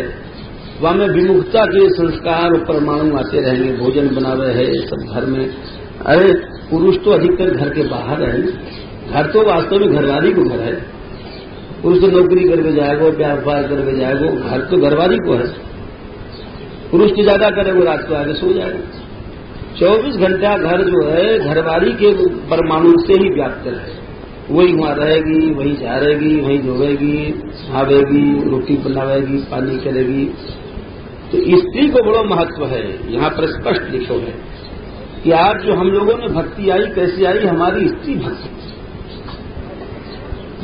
वहां में विमुखता के संस्कार और परमाणु आते रहेंगे, भोजन बना रहे हैं सब घर में। अरे पुरुष तो अधिकतर घर के बाहर है, घर तो वास्तव में घरवाली को घर है। पुरुष तो नौकरी करके जाएगा, व्यापार करके जाएगा, घर तो घरवाली को है। पुरुष तो ज्यादा करेगा, रात को आगे सो जाएगा। 24 घंटा घर जो है घरवाली के परमाणु से ही व्याप्त है। वही वहां रहेगी, वही झाड़ेगी, वही धोएगी, नहावेगी, रोटी बनावेगी, पानी करेगी। तो स्त्री को बड़ा महत्व है। यहाँ पर स्पष्ट लिखो है कि आज जो हम लोगों ने भक्ति आई, कैसी आई? हमारी स्त्री भक्ति।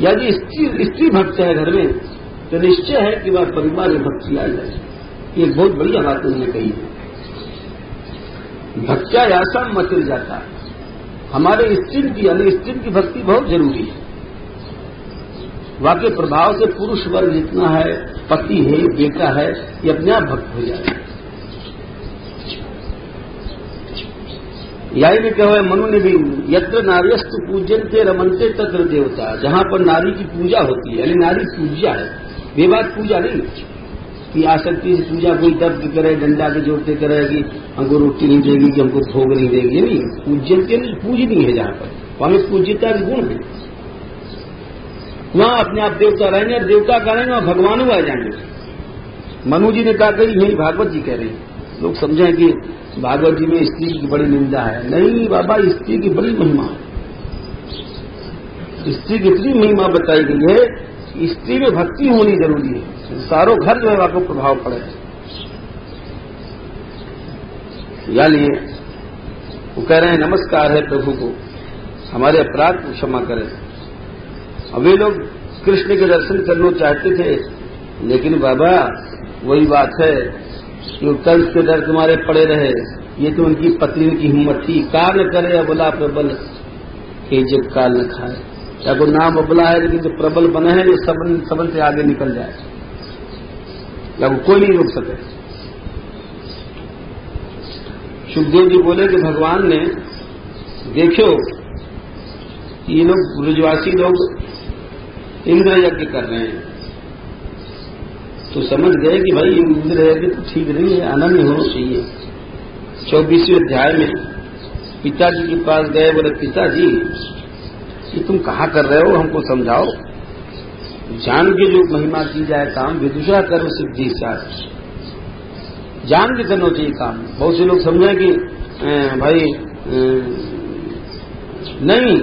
यदि स्त्री भक्त है घर में तो निश्चय है कि वह परिवार में भक्ति आ जाए। ये बहुत बढ़िया बात उन्होंने कही है। भक्त्या यासा मचल जाता, हमारे स्त्री की यानी स्त्री की भक्ति बहुत जरूरी है। वाकई प्रभाव से पुरुष वर्ग जितना है, पति है, बेटा है, ये अपने आप भक्त हो जाए। यही भी कहो मनु ने भी, यत्र नार्यस्तु पूज्यन्ते रमन्ते तत्र देवता। जहां पर नारी की पूजा होती है, यानी नारी पूजा है, बेबाद पूजा नहीं कि आसक्ति से पूजा कोई दर्द करे, डंडा के जोड़ते करे कि हमको रोटी नहीं देगी, कि हमको भोग नहीं देगी, नहीं। पूज्यन्ते पूजनीय है जहां पर, वहां पूज्यता के गुण है। वहां अपने आप देवता रहेंगे और देवता करेंगे और भगवान आ जाएंगे। मनु जी ने कहा कि नहीं, भागवत जी कह रहे हैं। लोग समझें कि भागवत जी में स्त्री की बड़ी निंदा है। नहीं बाबा, स्त्री की बड़ी महिमा है। स्त्री की इतनी महिमा बताई गई है, स्त्री में भक्ति होनी जरूरी है, सारों घर जो है आपको प्रभाव पड़े। यानी वो कह रहे हैं नमस्कार है प्रभु को, हमारे अपराध को क्षमा करें। अब वे लोग कृष्ण के दर्शन करना चाहते थे, लेकिन बाबा वही बात है कि कंस के डर तुम्हारे पड़े रहे। ये तो उनकी पत्नी की हिम्मत थी। काल न करे अबला प्रबल, कि जब काल न खाए। या कोई नाम अबला है, लेकिन जो प्रबल बने हैं, जो सबन से आगे निकल जाए, या कोई नहीं रोक सके। सुखदेव जी बोले कि भगवान ने देखो ये लोग ब्रजवासी लोग इंद्र यज्ञ कर रहे हैं, तो समझ गए कि भाई इंद्र यज्ञ तो ठीक नहीं है, अनन्य होना चाहिए। 24वें अध्याय में पिताजी के पास गए, बोले पिताजी ये तुम कहाँ कर रहे हो, हमको समझाओ। जान के जो महिमा की जाए काम, विदुषा कर्म सिद्धि साथ, जान के करना चाहिए काम। बहुत से लोग समझे कि भाई नहीं,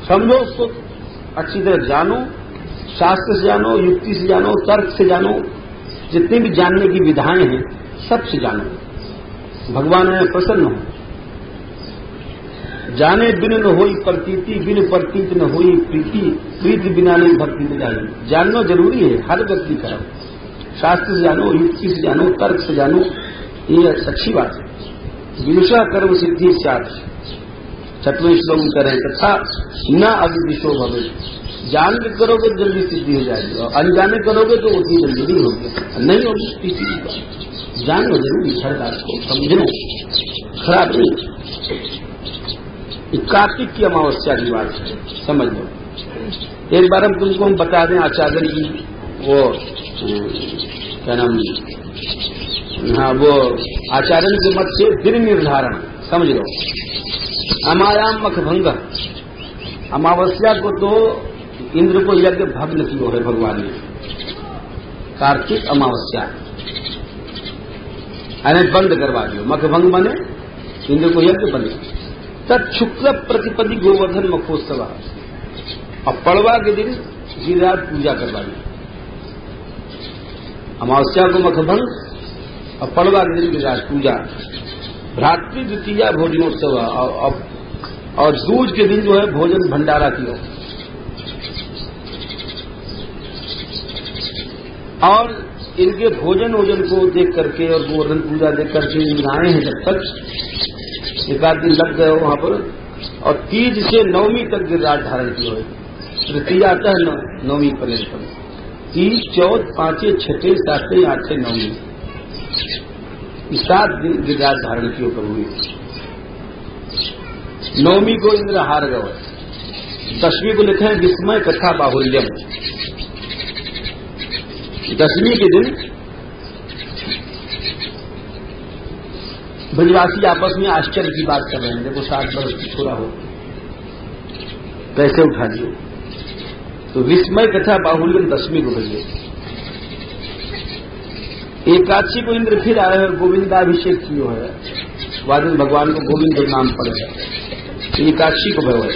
समझो उसको अच्छी तरह जानो, शास्त्र से जानो, युक्ति से जानो, तर्क से जानो, जितनी भी जानने की विधाएं हैं सबसे जानो, भगवान में प्रसन्न हो। जाने बिन न होई प्रतीति, बिन प्रतीत न होई प्रीति, प्रीति बिना नहीं भक्ति न जानी। जानना जरूरी है, हर व्यक्ति करो। शास्त्र से जानो, युक्ति से जानो, तर्क से जानो, ये अच्छी बात है। विदुषा कर्म सिद्धि साथ 6वें श्लोक में करें तथा न अविदिशो भवे, जान के करोगे तो जल्दी सिद्धि हो जाएगी और अनजाने करोगे तो उतनी जल्दी नहीं होगी, नहीं होगी। किसी की बात जानो जरूरी, हर बात को समझना खराब नहीं। कार्तिक की अमावस्या की बात है, समझ लो। एक बार हम तुमको हम बता दें आचार्य की वो क्या नाम, हाँ वो आचार्य के मत से दिन निर्धारण समझ लो। अमायाम मखभंग, अमावस्या को तो इंद्र को यज्ञ भग्न किया है भगवान ने, कार्तिक अमावस्या यानी बंद करवा दियो। मखभंग बने इंद्र को यज्ञ बने। तत्शुक्ल प्रतिपदी गोवर्धन मखोत्सव, और पड़वा के दिन गिरिराज पूजा करवा दी। अमावस्या को मखभंग और पड़वा के दिन गिरिराज पूजा। भ्रातृ द्वितीया भोजनोत्सव, और दूज के दिन जो है भोजन भंडारा किया। और इनके भोजन वोजन को देख करके और गोवर्धन पूजा देख करके आए हैं जब तक एक आध दिन लग गए वहां पर, और तीज से नवमी तक गिरिराज धारण किए हुए। तृतीया आता है नवमी पर्यंत, तीज, चौथ, पांचवें, छठे, सातवें, आठवें, नवमी, 7 दिन गिरिराज धारण किए प्रभु। नवमी को इंद्र हार गए, 10वीं को लिखे हैं विस्मय कथा बाहुल्यम। 10वीं के दिन ब्रजवासी आपस में आश्चर्य की बात कर रहे हैं, देखो 7 वर्ष थोड़ा हो कैसे उठा दिए। तो विस्मय कथा बाहुल्यम 10वीं को बजे। एकादशी को इंद्र फिर आए हैं, गोविंदाभिषेक किया है, वादिन भगवान को गोविंद नाम पड़े है, एकादशी को भय है।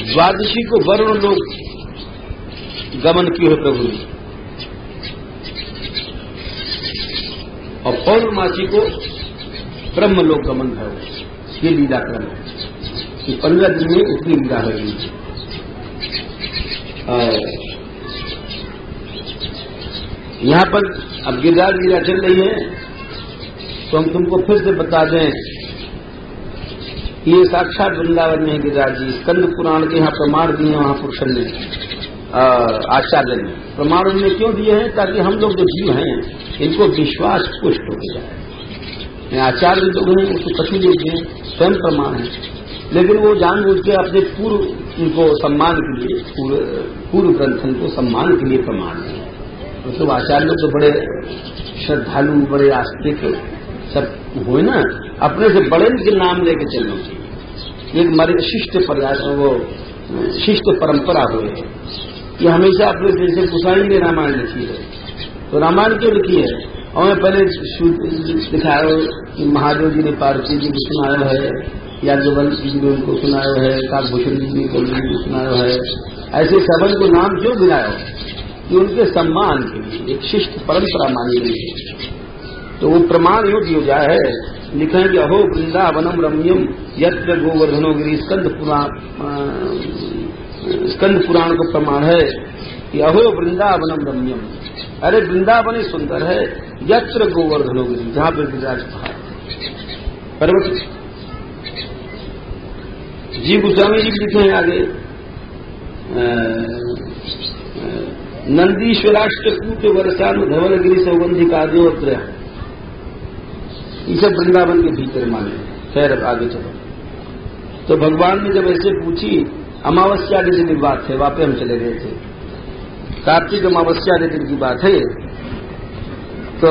द्वादशी को वरुण लोग गमन किए है प्रभु ने, और पौर्णमासी को ब्रह्म लोक गमन है। ये लीला क्रम है कि 15 दिन में उतनी लीला है। यहां पर अब गिरिराज लीला चल रही है, तो हम तुमको फिर से बता दें, ये साक्षात वृंदावन में गिरिराज जी। स्कंद पुराण के यहाँ प्रमाण दिए महापुरुष ने, आचार्य ने प्रमाण उन्हें क्यों दिए हैं, ताकि हम लोग जो जीव हैं इनको विश्वास पुष्ट हो जाए। आचार्य लोग हैं उसको कथी देते हैं, स्वयं प्रमाण है, लेकिन वो जानबूझ के अपने पूर्व उनको सम्मान के लिए, पूर्व ग्रंथन को सम्मान के लिए प्रमाण है। मतलब आचार्य लोग तो बड़े श्रद्धालु, बड़े आस्तिक सब हुए ना, अपने से बड़े के नाम लेके चलना चाहिए। एक हमारे शिष्ट वो शिष्ट परंपरा हुए है, ये हमेशा अपने दिल से पुसाई ने रामायण लिखी है। तो रामायण क्यों लिखी है, और मैं पहले दिखाया कि महादेव जी ने पार्वती जी को सुनाया है, याज्ञवल्क्य जी ने उनको सुनाया है, काकभूषण जी ने सुनाया है। ऐसे सबन को नाम क्यों दिलाया, कि उनके सम्मान के लिए एक शिष्ट परंपरा मानी गई है। तो वो प्रमाण योग हो जाए है, लिखा है कि अहो वृंदावनम रम्यम यत्र गोवर्धनो गिरी। स्कंद पुराण को प्रमाण है कि अहो वृंदावनम रम्यम, अरे वृंदावन ही सुंदर है, यत्र गोवर्धनो गिरी, जहां पर गिरिराज पहाड़ पर्वत। जी गोस्वामी जी लिखे हैं आगे, नंदीश्वराष्टकूट वर्षान धवल गिरी सौगंधि काद्योत्र, ये सब वृंदावन के भीतर माने। खैर आगे चलो। तो भगवान ने जब ऐसे पूछी, अमावस्या के दिन की बात है, वापस हम चले गए थे, कार्तिक अमावस्या के दिन की बात है। तो